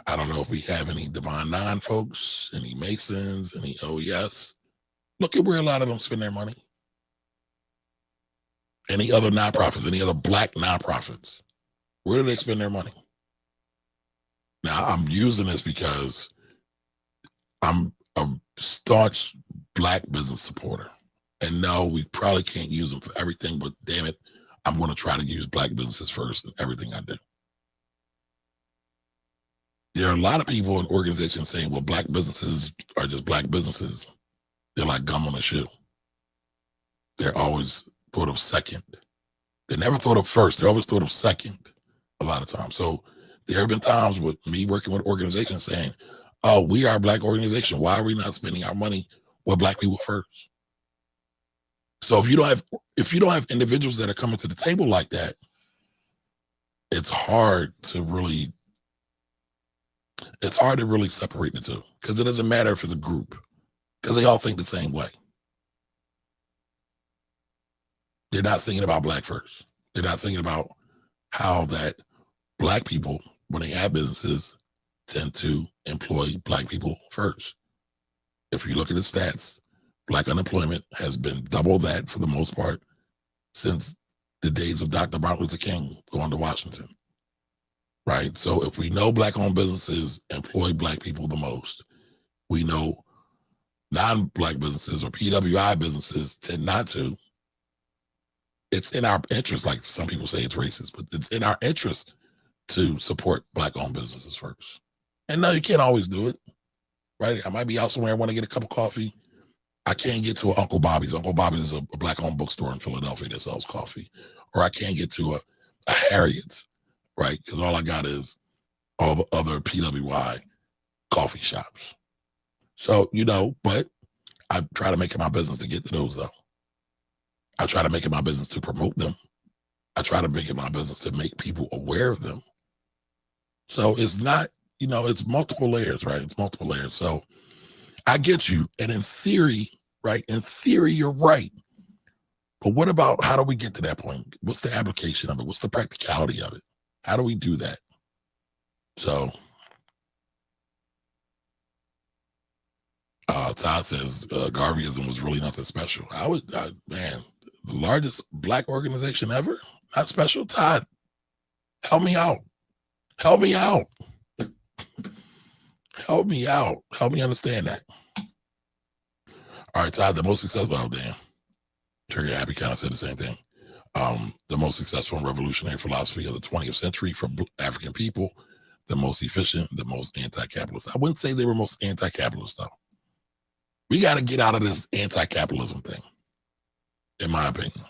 I don't know if we have any Divine Nine folks, any Masons, any OES. Look at where a lot of them spend their money. Any other nonprofits, any other Black nonprofits, where do they spend their money? Now, I'm using this because I'm a staunch Black business supporter. And no, we probably can't use them for everything, but damn it, I'm going to try to use black businesses first in everything I do. There are a lot of people in organizations saying, well, black businesses are just black businesses. They're like gum on a shoe. They're always thought of second. They're never thought of first. They're always thought of second a lot of times. So there have been times with me working with organizations saying, oh, we are a black organization. Why are we not spending our money with black people first? So if you don't have individuals that are coming to the table like that, it's hard to really separate the two, because it doesn't matter if it's a group, because they all think the same way. They're not thinking about black first. They're not thinking about how that black people, when they have businesses, tend to employ black people first. If you look at the stats, black unemployment has been double that for the most part since the days of Dr. Martin Luther King going to Washington, right? So if we know black-owned businesses employ black people the most, we know non-black businesses or PWI businesses tend not to. It's in our interest, like some people say it's racist, but it's in our interest to support black-owned businesses first. And no, you can't always do it, right? I might be out somewhere, I want to get a cup of coffee. I can't get to Uncle Bobby's. Uncle Bobby's is a black-owned bookstore in Philadelphia that sells coffee. Or I can't get to a Harriet's, right? Because all I got is all the other PWI coffee shops. So, but I try to make it my business to get to those, though. I try to make it my business to promote them. I try to make it my business to make people aware of them. So it's not, it's multiple layers, right? It's multiple layers. So I get you. And in theory, right? In theory, you're right. But what about, how do we get to that point? What's the application of it? What's the practicality of it? How do we do that? So Todd says Garveyism was really nothing special. Man, the largest black organization ever? Not special? Todd, help me out. Help me out. Help me out. Help me understand that. All right, Todd, the most successful, damn. Trigger Happy kind of said the same thing. The most successful and revolutionary philosophy of the 20th century for African people, the most efficient, the most anti-capitalist. I wouldn't say they were most anti-capitalist, though. We got to get out of this anti-capitalism thing, in my opinion.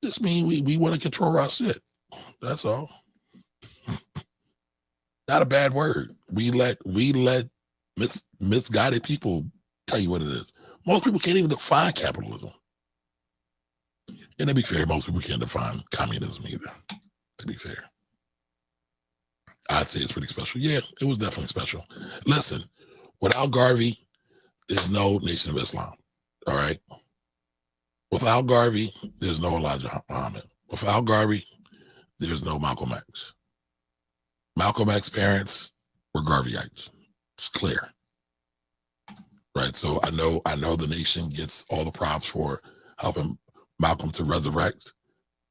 Just mean we want to control our shit. That's all. Not a bad word. We let misguided people tell you what it is. Most people can't even define capitalism. And to be fair, most people can't define communism either, to be fair. I'd say it's pretty special. Yeah, it was definitely special. Listen, without Garvey, there's no Nation of Islam, all right? Without Garvey, there's no Elijah Muhammad. Without Garvey, there's no Malcolm X. Malcolm X's parents were Garveyites. It's clear. Right, so I know the nation gets all the props for helping Malcolm to resurrect,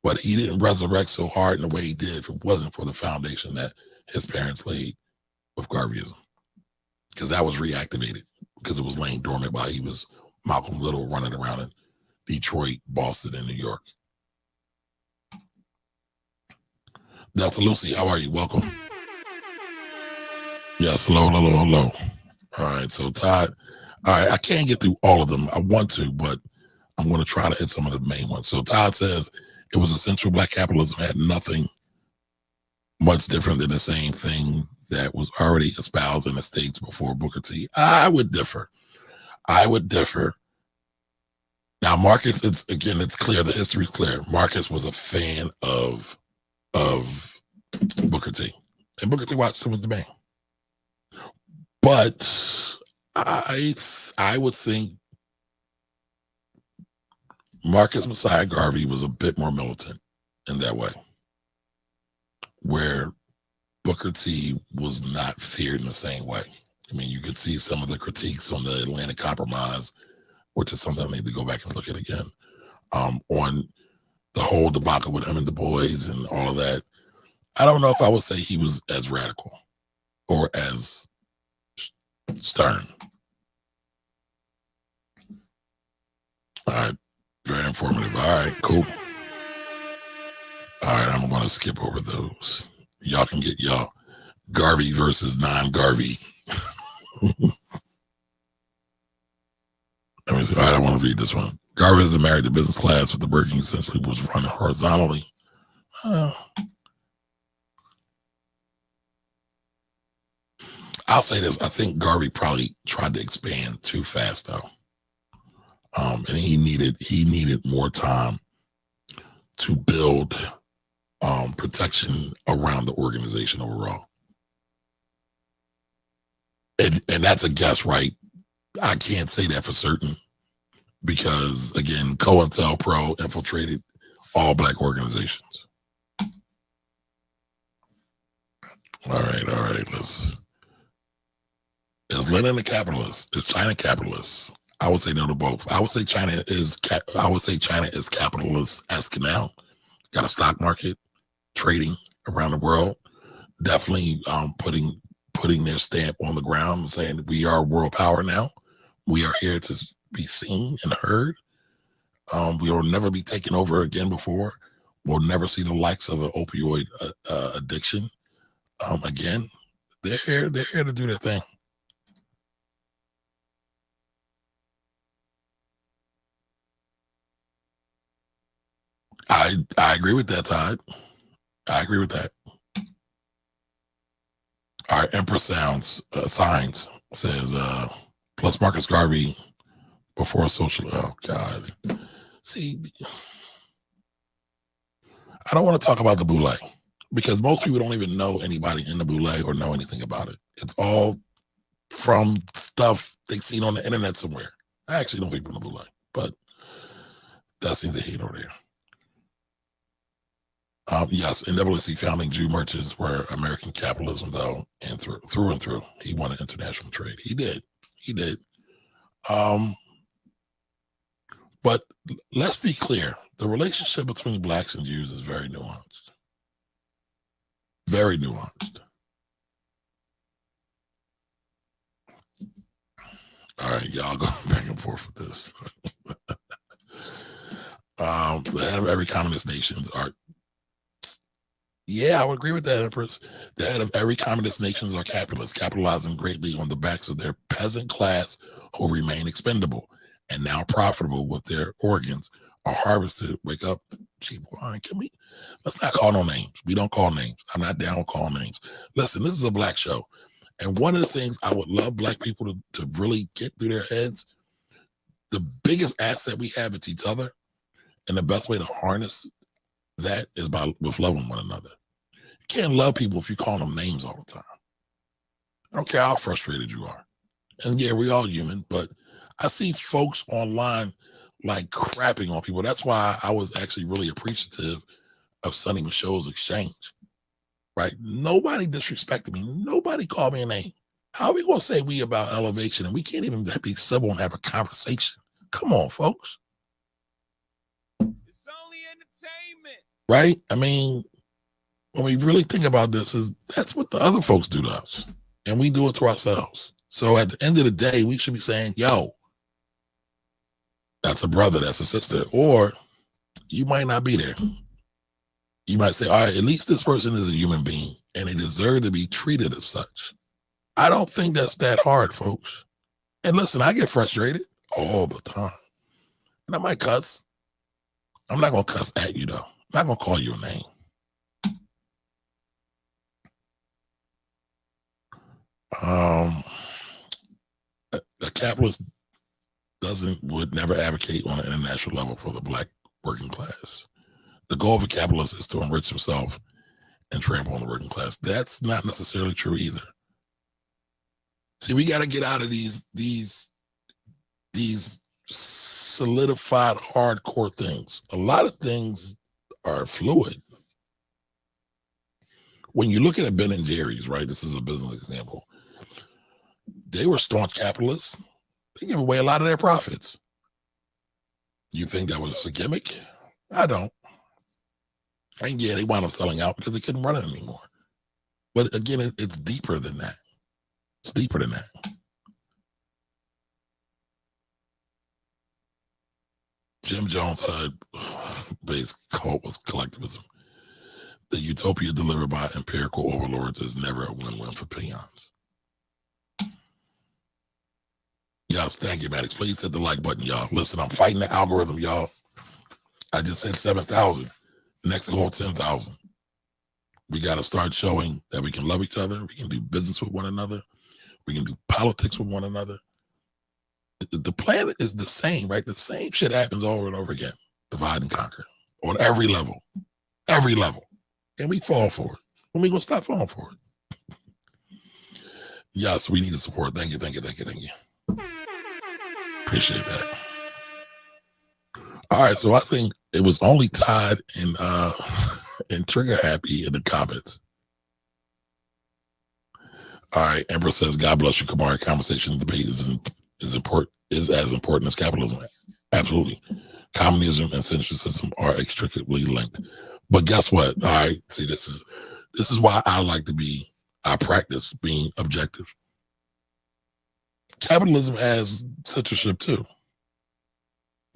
but he didn't resurrect so hard in the way he did if it wasn't for the foundation that his parents laid with Garveyism, because that was reactivated because it was laying dormant while he was Malcolm Little running around in Detroit, Boston, and New York. Delta Lucy, how are you? Welcome. Yes, hello. All right, so Todd, all right, I can't get through all of them. I want to, but I'm going to try to hit some of the main ones. So Todd says it was essential black capitalism had nothing much different than the same thing that was already espoused in the States before Booker T. I would differ. Now, Marcus, it's clear. The history is clear. Marcus was a fan of Booker T. And Booker T watched some of the band. But I would think Marcus Messiah Garvey was a bit more militant in that way, where Booker T was not feared in the same way. I mean, you could see some of the critiques on the Atlantic Compromise, which is something I need to go back and look at again, on the whole debacle with him and Du Bois and all of that. I don't know if I would say he was as radical or as stern. All right. Very informative. All right, cool. to skip over those. Y'all can get y'all Garvey versus non-Garvey. Let me see. All right, I want to read this one. Garvey is married to business class with the working essentially was running horizontally. I'll say this. I think Garvey probably tried to expand too fast though. And he needed more time to build protection around the organization overall. And that's a guess, right? I can't say that for certain because, again, COINTELPRO infiltrated all black organizations. All right. Is Lenin a capitalist? Is China capitalist? I would say no to both. I would say China is capitalist-esque now. Got a stock market, trading around the world. Definitely putting their stamp on the ground and saying we are world power now. We are here to be seen and heard. We will never be taken over again before. We'll never see the likes of an opioid addiction again. They're here to do their thing. I agree with that, Todd. I agree with that. All right, Empress Signs says, plus Marcus Garvey before social. Oh, God. See, I don't want to talk about the Boule because most people don't even know anybody in the Boule or know anything about it. It's all from stuff they've seen on the internet somewhere. I actually know people in the Boule, but that's neither here nor there. Yes, NAACP founding Jew merchants were American capitalism, though, and through and through. He wanted international trade. He did. But let's be clear. The relationship between blacks and Jews is very nuanced. Very nuanced. All right, y'all go back and forth with this. The head of every communist nations are. Yeah, I would agree with that, Empress. The head of every communist nations are capitalists, capitalizing greatly on the backs of their peasant class who remain expendable and now profitable with their organs are harvested. Wake up, cheap wine. Let's not call no names. We don't call names. I'm not down with calling names. Listen, this is a black show. And one of the things I would love black people to really get through their heads, the biggest asset we have is each other. And the best way to harness that is with loving one another. You can't love people if you call them names all the time. I don't care how frustrated you are. And yeah, we all human, but I see folks online like crapping on people. That's why I was actually really appreciative of Sonny Michel's exchange, right? Nobody disrespected me. Nobody called me a name. How are we going to say we about elevation and we can't even be civil and have a conversation? Come on, folks. Right? I mean, when we really think about this, that's what the other folks do to us. And we do it to ourselves. So at the end of the day, we should be saying, yo, that's a brother, that's a sister. Or you might not be there. You might say, all right, at least this person is a human being and they deserve to be treated as such. I don't think that's that hard, folks. And listen, I get frustrated all the time. And I might cuss. I'm not going to cuss at you, though. I'm not going to call you a name. A capitalist would never advocate on an international level for the black working class. The goal of a capitalist is to enrich himself and trample on the working class. That's not necessarily true either. See, we got to get out of these solidified hardcore things. A lot of things are fluid. When you look at Ben and Jerry's, right? This is a business example. They were staunch capitalists. They give away a lot of their profits. You think that was just a gimmick? I don't. And yeah, they wound up selling out because they couldn't run it anymore. But again, it's deeper than that. It's deeper than that. Jim Jones' based cult was collectivism. The utopia delivered by empirical overlords is never a win-win for peons. Yes, thank you, Maddox. Please hit the like button, y'all. Listen, I'm fighting the algorithm, y'all. I just hit 7,000. Next goal, 10,000. We got to start showing that we can love each other. We can do business with one another. We can do politics with one another. The planet is the same, right? The same shit happens over and over again. Divide and conquer on every level. Every level. And we fall for it. When we going to stop falling for it? Yes, we need the support. Thank you, thank you, thank you, thank you. Appreciate that. All right, so I think it was only Todd and Trigger Happy in the comments. All right, Emperor says, God bless you, Kamari. Conversation and debate is as important as capitalism. Absolutely. Communism and centrism are inextricably linked. But guess what? All right, see, this is why I practice being objective. Capitalism has censorship too.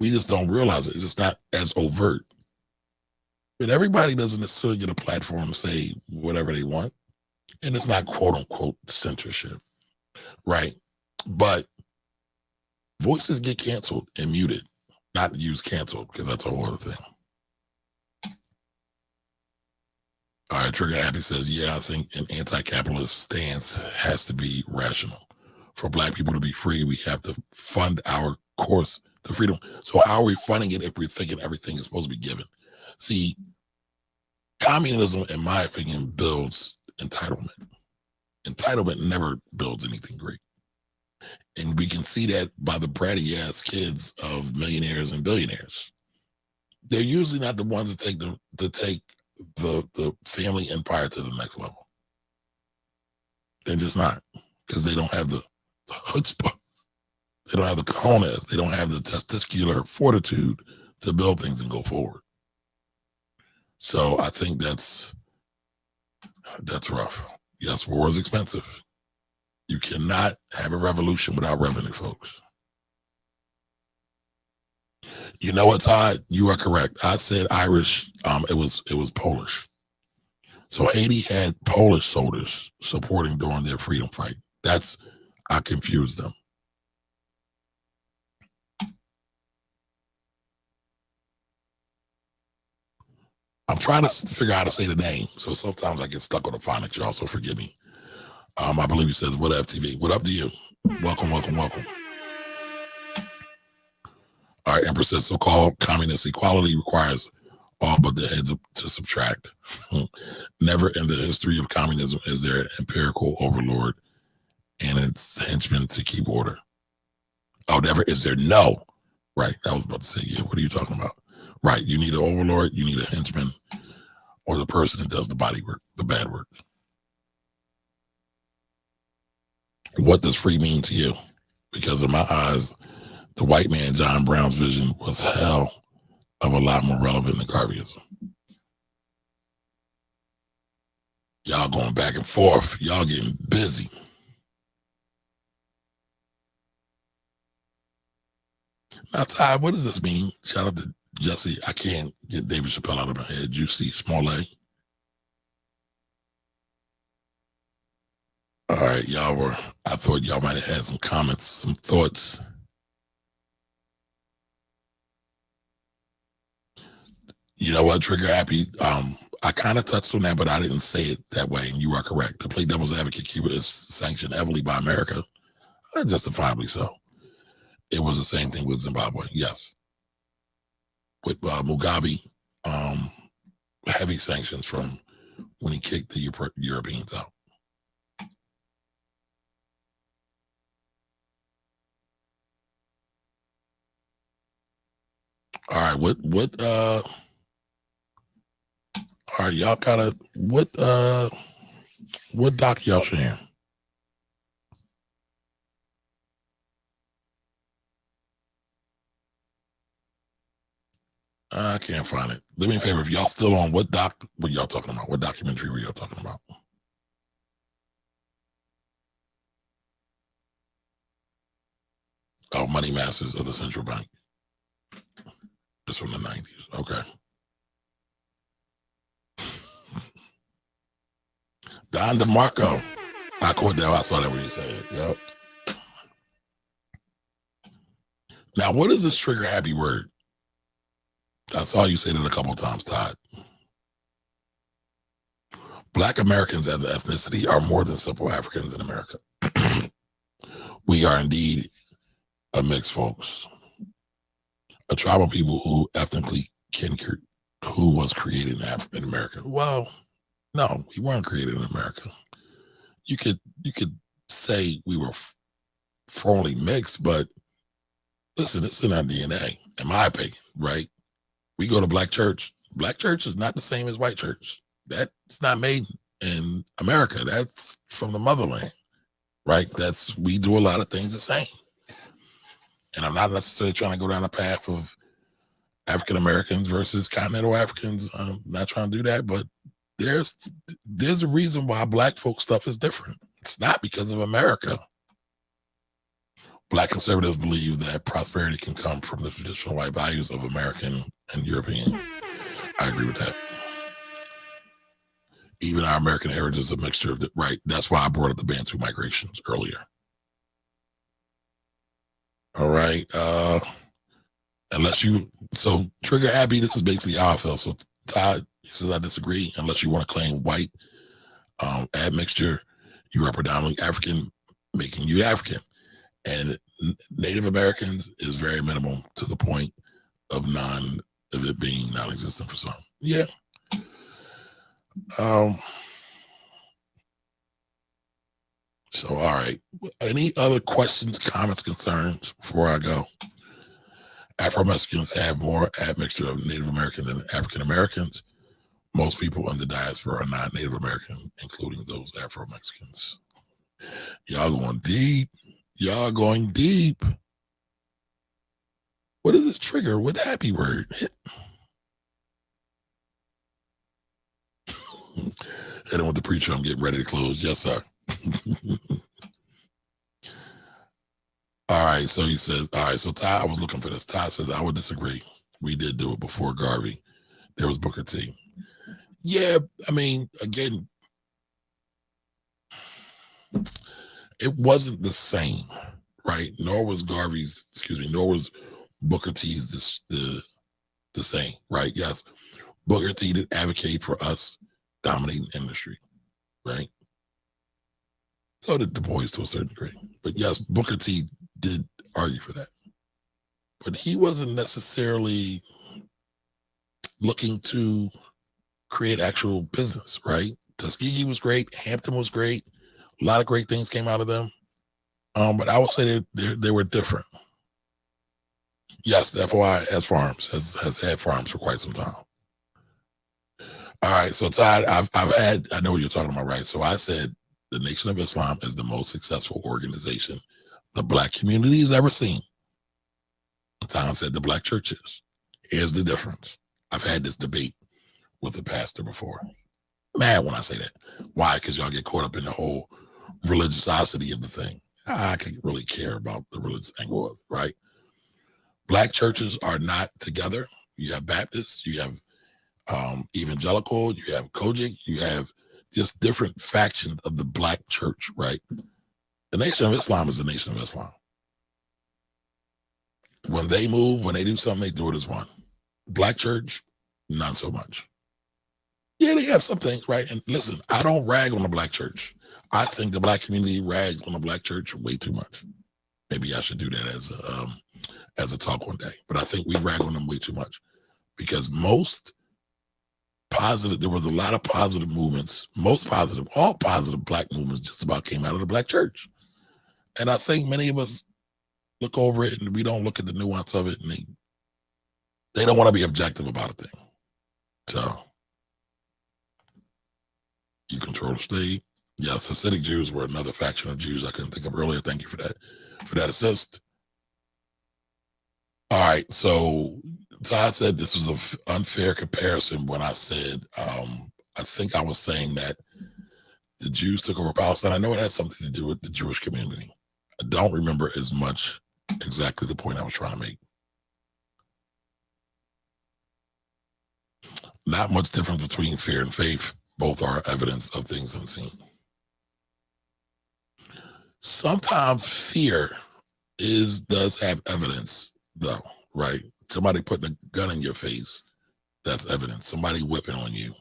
We just don't realize it. It's just not as overt. But everybody doesn't necessarily get a platform to say whatever they want. And it's not quote unquote censorship. Right. But voices get canceled and muted. Not use canceled, because that's a whole other thing. All right, Trigger Happy says, yeah, I think an anti-capitalist stance has to be rational. For Black people to be free, we have to fund our course to freedom. So how are we funding it if we're thinking everything is supposed to be given? See, communism, in my opinion, builds entitlement. Entitlement never builds anything great. And we can see that by the bratty ass kids of millionaires and billionaires. They're usually not the ones that take the family empire to the next level. They're just not, because they don't have the chutzpah. They don't have the cojones. They don't have the testicular fortitude to build things and go forward. So I think that's rough. Yes, war is expensive. You cannot have a revolution without revenue, folks. You know what, Todd? You are correct. I said Irish. It was Polish. So Haiti had Polish soldiers supporting during their freedom fight. I confused them. I'm trying to figure out how to say the name, so sometimes I get stuck on the phonics, y'all, so forgive me. I believe he says, what up, TV? What up to you? Welcome, welcome, welcome. All right, Empress says, so-called communist equality requires all but the heads to subtract. Never in the history of communism is there an empirical overlord and its henchmen to keep order. Oh, never is there? No. Right, I was about to say, yeah, what are you talking about? Right, you need an overlord, you need a henchman, or the person that does the body work, the bad work. What does free mean to you? Because in my eyes, the white man John Brown's vision was hell of a lot more relevant than Garveyism. Y'all going back and forth. Y'all getting busy. Now, Ty, what does this mean? Shout out to Jesse. I can't get David Chappelle out of my head. Juicy Smollett. All right, I thought y'all might have had some comments, some thoughts. You know what, Trigger Happy? I kind of touched on that, but I didn't say it that way, and you are correct. To play devil's advocate, Cuba is sanctioned heavily by America, justifiably so. It was the same thing with Zimbabwe, yes. With Mugabe, heavy sanctions from when he kicked the Europeans out. All right, all right, y'all gotta, what doc y'all sharing? I can't find it. Do me a favor, if y'all still on, what y'all talking about? What documentary were y'all talking about? Oh, Money Masters of the Central Bank. It's from the 90s. Okay. Don DeMarco. I caught that. I saw that when you said it. Yep. Now, what is this trigger happy word? I saw you say it a couple of times, Todd. Black Americans as an ethnicity are more than simple Africans in America. We are indeed a mixed folks, a tribe of people who ethnically who was created in America. Well, no, we weren't created in America. You could say we were formally mixed, but listen, it's in our DNA, in my opinion, right? We go to black church. Black church is not the same as white church. That's not made in America. That's from the motherland, right? We do a lot of things the same. And I'm not necessarily trying to go down the path of African Americans versus continental Africans. I'm not trying to do that, but there's a reason why black folk stuff is different. It's not because of America. Black conservatives believe that prosperity can come from the traditional white values of American and European. I agree with that. Even our American heritage is a mixture of right. That's why I brought up the Bantu migrations earlier. All right. So trigger happy, this is basically how I feel. So Todd, he says, I disagree. Unless you want to claim white admixture, you are predominantly African, making you African. And Native Americans is very minimal to the point of it being non-existent for some. Yeah. So, all right. Any other questions, comments, concerns before I go? Afro-Mexicans have more admixture of Native American than African Americans. Most people in the diaspora are not Native American, including those Afro-Mexicans. Y'all going deep. Y'all going deep. What is this trigger with happy word? Hit him with the preacher. I'm getting ready to close. Yes, sir. All right. So he says, all right. So Ty, I was looking for this. Ty says, I would disagree. We did do it before Garvey. There was Booker T. Yeah. I mean, again, it wasn't the same, right? Nor was Booker T's the same, right? Yes. Booker T did advocate for us dominating industry, right? So did Du Bois to a certain degree. But yes, Booker T did argue for that. But he wasn't necessarily looking to create actual business, right? Tuskegee was great. Hampton was great. A lot of great things came out of them. But I would say they were different. Yes, the FOI has farms, has had farms for quite some time. All right, so Todd, I know what you're talking about, right? So I said the Nation of Islam is the most successful organization the black community has ever seen. Tom said the black church is. Here's the difference. I've had this debate with a pastor before. Mad when I say that. Why? Because y'all get caught up in the whole religiosity of the thing. I can't really care about the religious angle of it, right? Black churches are not together. You have Baptists, you have evangelical, you have Kojic, you have just different factions of the black church, right? The Nation of Islam is the Nation of Islam. When they move, when they do something, they do it as one. Black church, not so much. Yeah, they have some things, right? And listen, I don't rag on the black church. I think the black community rags on the black church way too much. Maybe I should do that as a talk one day. But I think we rag on them way too much because there was a lot of positive movements, all positive black movements just about came out of the black church. And I think many of us look over it and we don't look at the nuance of it, and they don't want to be objective about a thing. So you control the state. Yes, Hasidic Jews were another faction of Jews I couldn't think of earlier. Thank you for that assist. All right, so Todd said this was an unfair comparison when I said, I think I was saying that the Jews took over Palestine. I know it had something to do with the Jewish community. I don't remember as much exactly the point I was trying to make. Not much difference between fear and faith. Both are evidence of things unseen. Sometimes fear does have evidence, though, right? Somebody putting a gun in your face, that's evidence. Somebody whipping on you,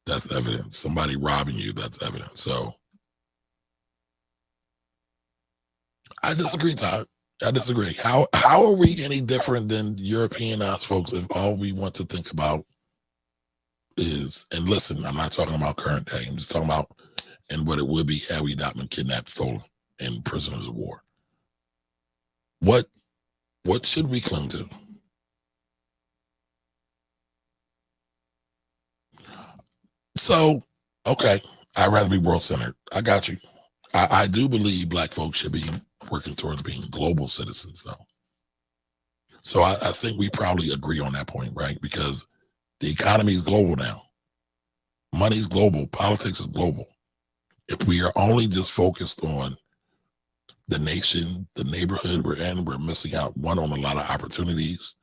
that's evidence. Somebody robbing you, that's evidence. So I disagree, Todd. I disagree. How are we any different than Europeanized folks if all we want to think about is, and listen, I'm not talking about current day. I'm just talking about and what it would be had we not been kidnapped, stolen, and prisoners of war. What should we cling to? So, okay, I'd rather be world-centered. I got you. I do believe Black folks should be working towards being global citizens, though. So I think we probably agree on that point, right? Because the economy is global now. Money's global. Politics is global. If we are only just focused on the nation, the neighborhood we're in, we're missing out, one, on a lot of opportunities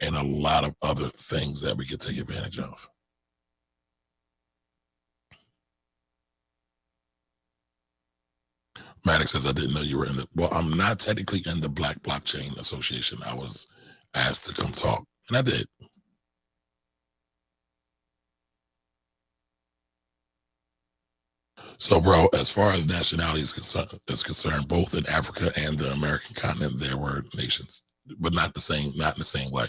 and a lot of other things that we could take advantage of. Maddox says, I didn't know you were in well, I'm not technically in the Black Blockchain Association. I was asked to come talk, and I did. So, bro, as far as nationality is concerned, both in Africa and the American continent, there were nations, but not in the same way.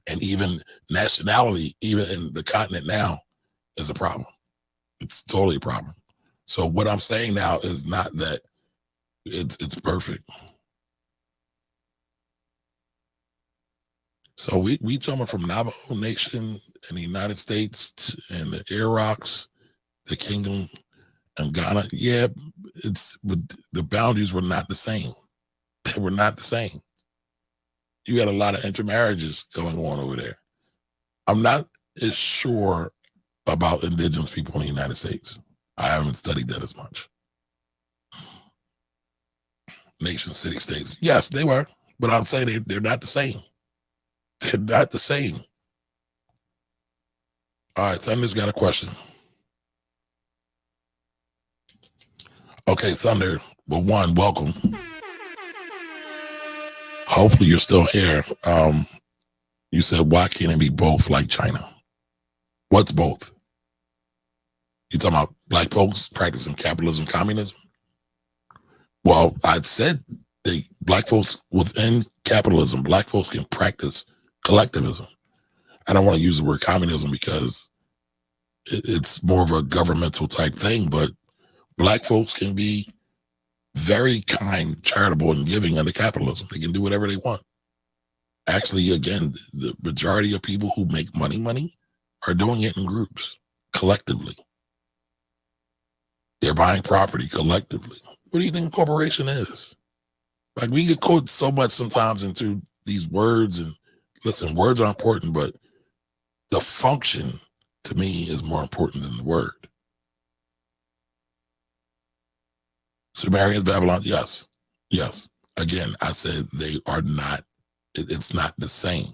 And even nationality, even in the continent now, is a problem. It's totally a problem. So what I'm saying now is not that it's perfect. So we jumping from Navajo Nation in the United States and the Iroquois, the Kingdom and Ghana. Yeah, the boundaries were not the same. They were not the same. You had a lot of intermarriages going on over there. I'm not as sure about indigenous people in the United States. I haven't studied that as much. Nation, city, states. Yes, they were, but I'm saying they're not the same. They're not the same. All right, Thunder's got a question. Okay, Thunder. Well, one, welcome. Hopefully you're still here. You said, why can't it be both like China? What's both? You talking about Black folks practicing capitalism, communism? Well, I said Black folks within capitalism, Black folks can practice collectivism. I don't want to use the word communism because it's more of a governmental type thing, but Black folks can be very kind, charitable, and giving under capitalism. They can do whatever they want. Actually, again, the majority of people who make money are doing it in groups, collectively. They're buying property collectively. What do you think a corporation is? Like, we get caught so much sometimes into these words, and listen, words are important, but the function to me is more important than the word. Sumerians, Babylon, yes. Again, I said they are not, it's not the same.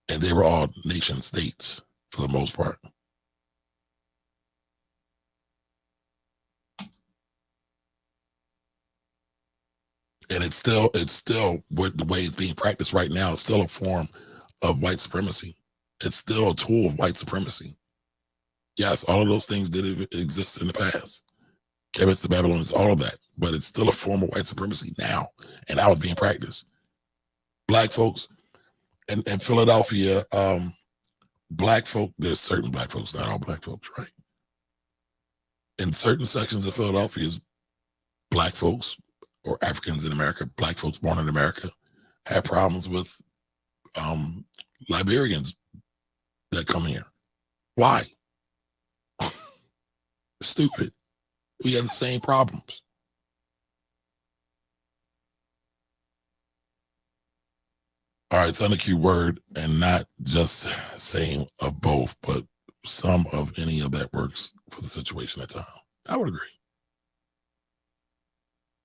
And they were all nation states for the most part. And it's still with the way it's being practiced right now, it's still a form of white supremacy. It's still a tool of white supremacy. Yes, all of those things did exist in the past. Kemet to Babylon, all of that, but it's still a form of white supremacy now, and how it's being practiced. Black folks in Philadelphia, Black folk, there's certain Black folks, not all Black folks, right? In certain sections of Philadelphia, Black folks or Africans in America, Black folks born in America, had problems with Liberians that come here. Why? Stupid. We have the same problems. All right, Thunder Q word, and not just saying of both, but some of any of that works for the situation at time. I would agree.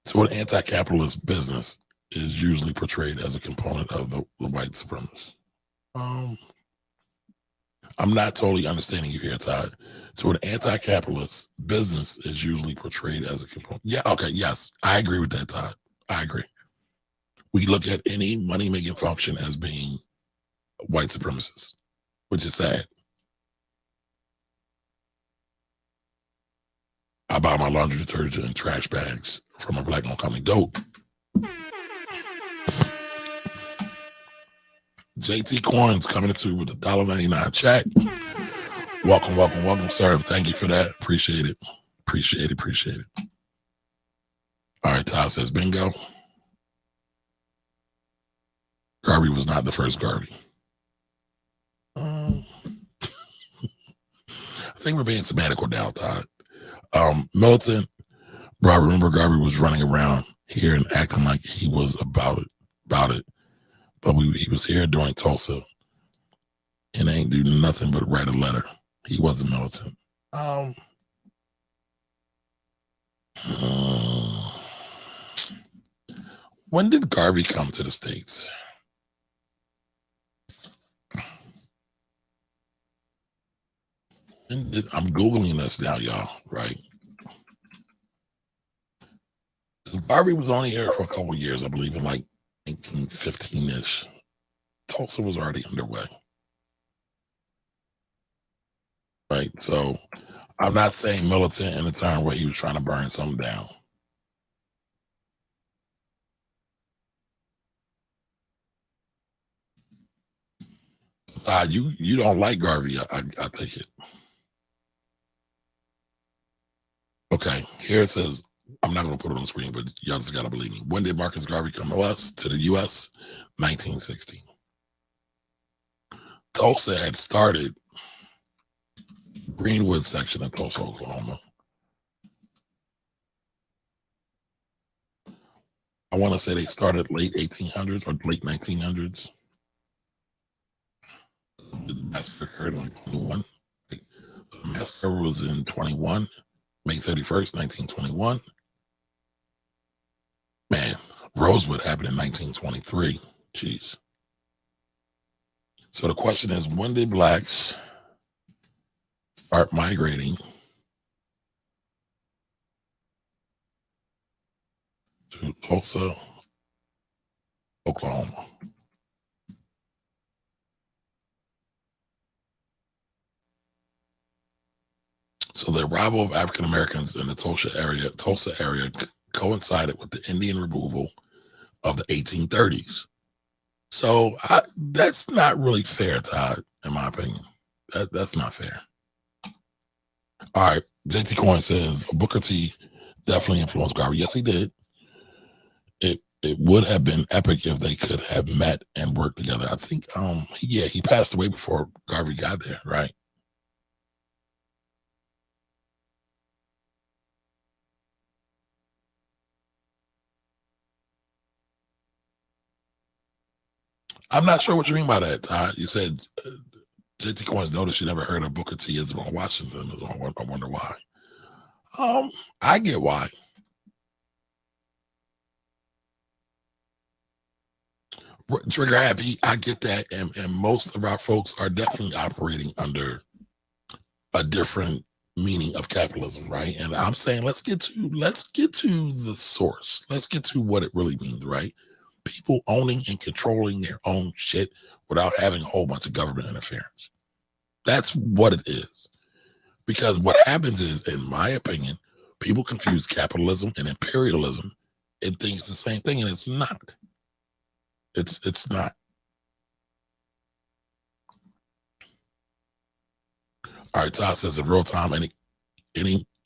So an anti-capitalist business is usually portrayed as a component of the white supremacists. I'm not totally understanding you here, Todd. So an anti-capitalist, business is usually portrayed as a component. Yeah, okay, yes. I agree with that, Todd. I agree. We look at any money-making function as being white supremacist, which is sad. I buy my laundry detergent and trash bags from a black-owned company. Dope. JT Coins coming into with the $1.99 check. Welcome, welcome, welcome, sir. Thank you for that. Appreciate it. Appreciate it. All right, Todd says bingo. Garvey was not the first Garvey. I think we're being semantical now, Todd. Militant, bro, I remember Garvey was running around here and acting like he was about it. But he was here during Tulsa and ain't do nothing but write a letter. He wasn't militant. When did Garvey come to the States? I'm Googling this now, y'all, right? Garvey was only here for a couple of years, I believe, in like 1915-ish. Tulsa was already underway. Right, so I'm not saying militant in the term where he was trying to burn something down. You don't like Garvey, I take it. Okay, here it says, I'm not going to put it on the screen, but y'all just got to believe me. When did Marcus Garvey come to the U.S.? 1916. Tulsa had started Greenwood section of Tulsa, Oklahoma. I want to say they started late 1800s or late 1900s. The massacre occurred in 21. The massacre was in 21, May 31st, 1921. Man, Rosewood happened in 1923. Jeez. So the question is, when did blacks start migrating to Tulsa, Oklahoma? So the arrival of African Americans in the Tulsa area coincided with the Indian removal of the 1830s. So that's not really fair, Todd, in my opinion. That's not fair. All right, JT Coin says Booker T definitely influenced Garvey. Yes, he did. It would have been epic if they could have met and worked together. I think, he passed away before Garvey got there, right? I'm not sure what you mean by that, Todd. You said JT Coins noticed you never heard of Booker T. Isabel Washington. I wonder why. I get why. Trigger happy, I get that, and most of our folks are definitely operating under a different meaning of capitalism, right? And I'm saying let's get to the source. Let's get to what it really means, right? People owning and controlling their own shit without having a whole bunch of government interference. That's what it is. Because what happens is, in my opinion, people confuse capitalism and imperialism and think it's the same thing, and it's not. It's not. All right, Todd says in real time,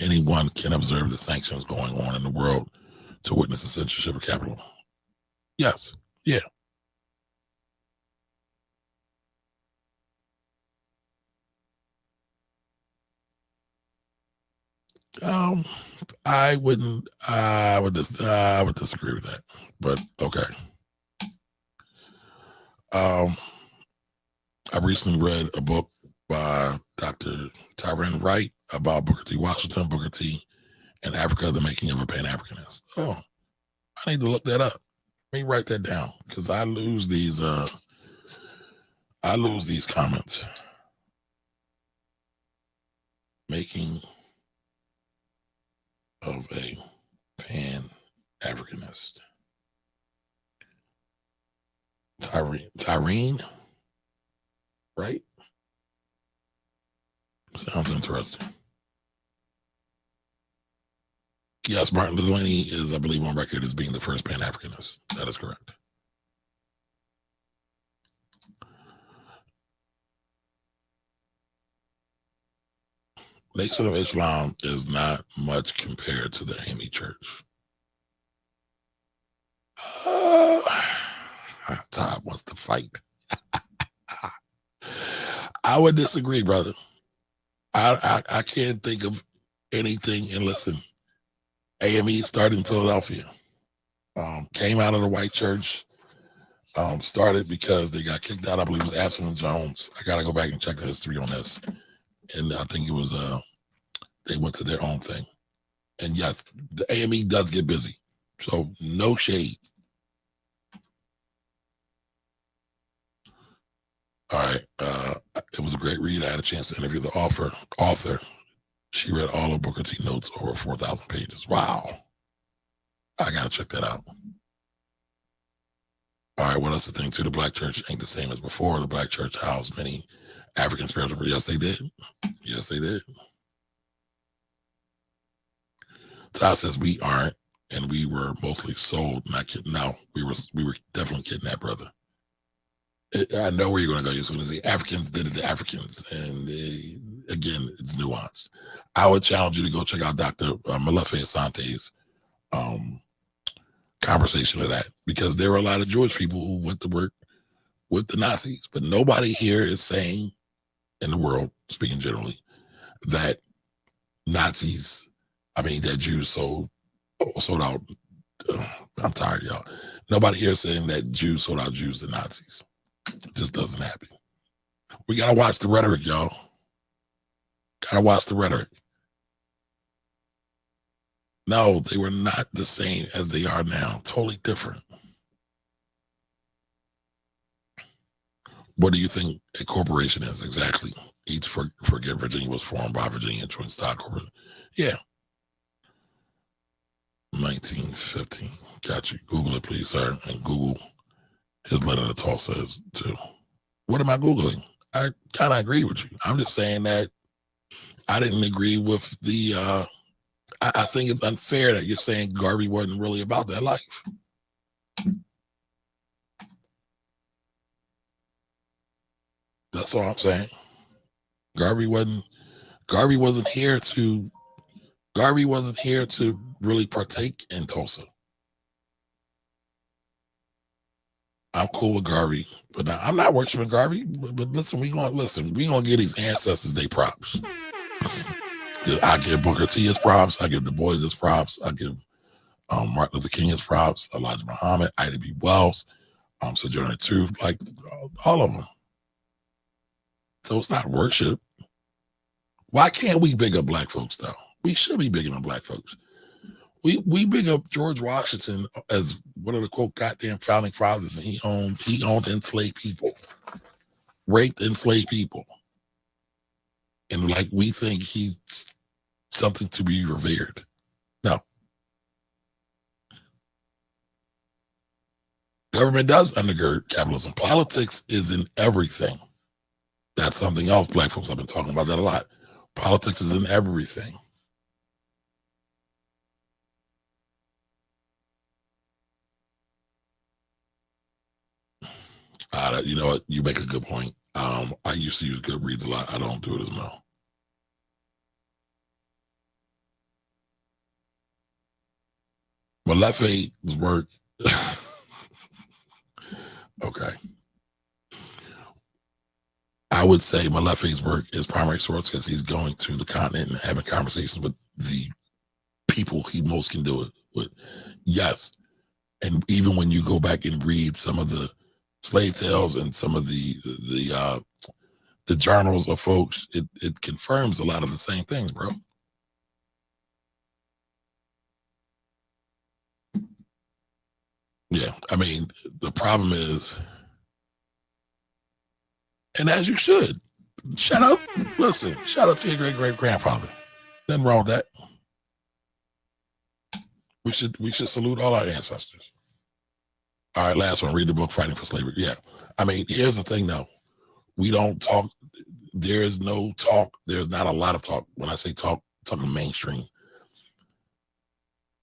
anyone can observe the sanctions going on in the world to witness the censorship of capital. Yes. Yeah. I would disagree with that, but okay. I recently read a book by Dr. Tyron Wright about Booker T. Washington, Booker T. and Africa, the making of a Pan-Africanist. Oh, I need to look that up. Let me write that down because I lose these comments. making of a Pan-Africanist. Tyrene, right? Sounds interesting. Yes, Martin Delaney is, I believe, on record as being the first Pan-Africanist. That is correct. Nation of Islam is not much compared to the AME Church. Todd wants to fight. I would disagree, brother. I can't think of anything. And listen, AME started in Philadelphia. Came out of the white church. Started because they got kicked out. I believe it was Absalom Jones. I got to go back and check the history on this. And I think it was they went to their own thing. And yes, the AME does get busy. So no shade. All right. It was a great read. I had a chance to interview the author. She read all of Booker T notes over 4,000 pages. Wow. I got to check that out. All right. What else to think too? The black church ain't the same as before. The black church housed many African spiritual. Yes, they did. Yes, they did. Todd says we aren't, and we were mostly sold, not kidding. No, we were definitely kidnapped, brother. I know where you're going to go. You're going to say Africans did it to Africans, and again, it's nuanced. I would challenge you to go check out Dr. Malefe Asante's conversation of that, because there were a lot of Jewish people who went to work with the Nazis, but nobody here is saying, in the world, speaking generally, that that Jews sold out. I'm tired, y'all. Nobody here is saying that Jews sold out Jews to Nazis. It just doesn't happen. We got to watch the rhetoric, y'all. Got to watch the rhetoric. No, they were not the same as they are now. Totally different. What do you think a corporation is exactly? Each Forget Virginia was formed by Virginia Joint Stock Corporation. Yeah. 1915. Got you. Google it, please, sir. And Google his letter to Tulsa is too. What am I Googling? I kind of agree with you. I'm just saying that I didn't agree with the, I think it's unfair that you're saying Garvey wasn't really about that life. That's all I'm saying. Garvey wasn't here to really partake in Tulsa. I'm cool with Garvey, but I'm not worshiping Garvey. But listen, we gonna give these ancestors their props. I give Booker T his props. I give Du Bois his props. I give Martin Luther King his props. Elijah Muhammad, Ida B. Wells, Sojourner Truth, like all of them. So it's not worship. Why can't we big up black folks though? We should be bigging up black folks. We big up George Washington as one of the quote goddamn founding fathers, and he owned enslaved people, raped enslaved people, and like we think he's something to be revered. No, government does undergird capitalism. Politics is in everything. That's something else. Black folks have been talking about that a lot. Politics is in everything. You know what? You make a good point. I used to use Goodreads a lot. I don't do it as well. Malefe's work. Okay. I would say Malefe's work is primary source because he's going to the continent and having conversations with the people he most can do it with. Yes. And even when you go back and read some of the slave tales and some of the journals of folks, it confirms a lot of the same things, bro. Yeah, I mean, the problem is, and as you should, Shout out to your great-great-grandfather. Nothing wrong with that. We should salute all our ancestors. All right, last one. Read the book, Fighting for Slavery. Yeah. I mean, here's the thing, though. We don't talk. There's no talk. There's not a lot of talk. When I say talk, I'm talking mainstream.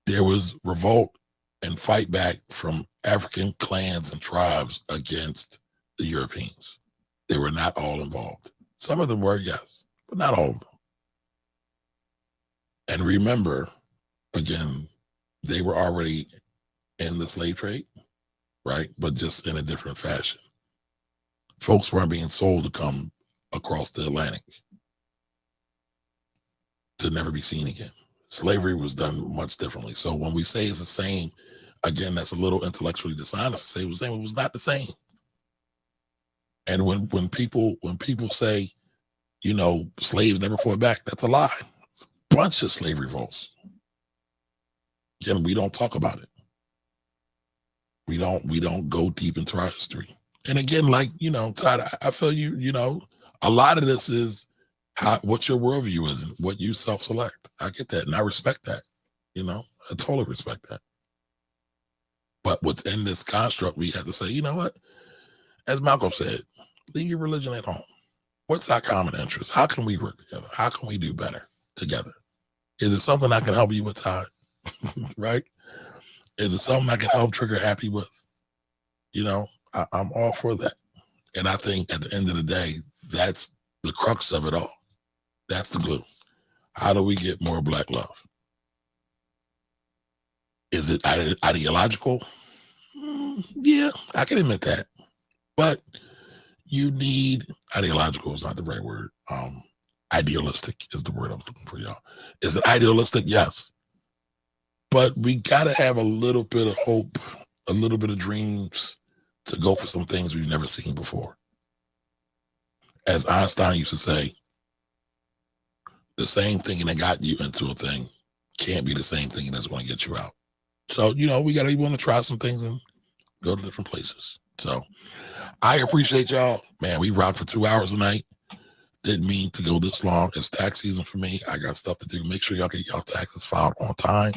There was revolt and fight back from African clans and tribes against the Europeans. They were not all involved. Some of them were, yes, but not all of them. And remember, again, they were already in the slave trade, right? But just in a different fashion. Folks weren't being sold to come across the Atlantic to never be seen again. Slavery was done much differently. So when we say it's the same, again, that's a little intellectually dishonest to say it was the same. It was not the same. And when people say, you know, slaves never fought back, that's a lie. It's a bunch of slave revolts. Again, we don't talk about it. We don't go deep into our history. And again, like, you know, Todd, I feel you know, a lot of this is what your worldview is and what you self-select. I get that. And I respect that. You know, I totally respect that. But within this construct, we have to say, you know what? As Malcolm said, leave your religion at home. What's our common interest? How can we work together? How can we do better together? Is it something I can help you with, Todd? Right? Is it something I can help Trigger happy with? You know, I'm all for that. And I think at the end of the day, that's the crux of it all. That's the glue. How do we get more Black love? Is it ideological? Yeah, I can admit that. But you need, ideological is not the right word. Idealistic is the word I was looking for, y'all. Is it idealistic? Yes. But we got to have a little bit of hope, a little bit of dreams to go for some things we've never seen before. As Einstein used to say, the same thinking that got you into a thing can't be the same thinking that's going to get you out. So, you know, we got to want to try some things and go to different places. So I appreciate y'all. Man, we rocked for 2 hours tonight. Didn't mean to go this long. It's tax season for me. I got stuff to do. Make sure y'all get y'all taxes filed on time.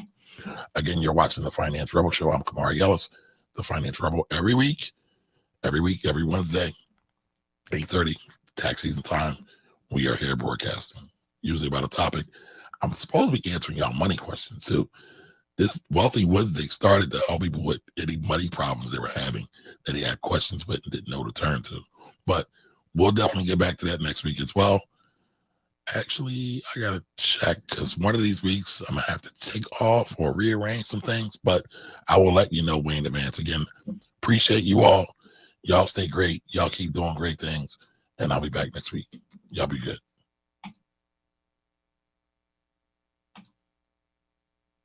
Again, you're watching the Finance Rebel Show. I'm Kamari Ellis, the Finance Rebel, every every Wednesday, 8:30, tax season time. We are here broadcasting, usually about a topic. I'm supposed to be answering y'all money questions too. This Wealthy Wednesday started to help people with any money problems they were having that they had questions with and didn't know to turn to. But we'll definitely get back to that next week as well. Actually, I got to check because one of these weeks I'm going to have to take off or rearrange some things, but I will let you know way in advance. Again, appreciate you all. Y'all stay great. Y'all keep doing great things, and I'll be back next week. Y'all be good.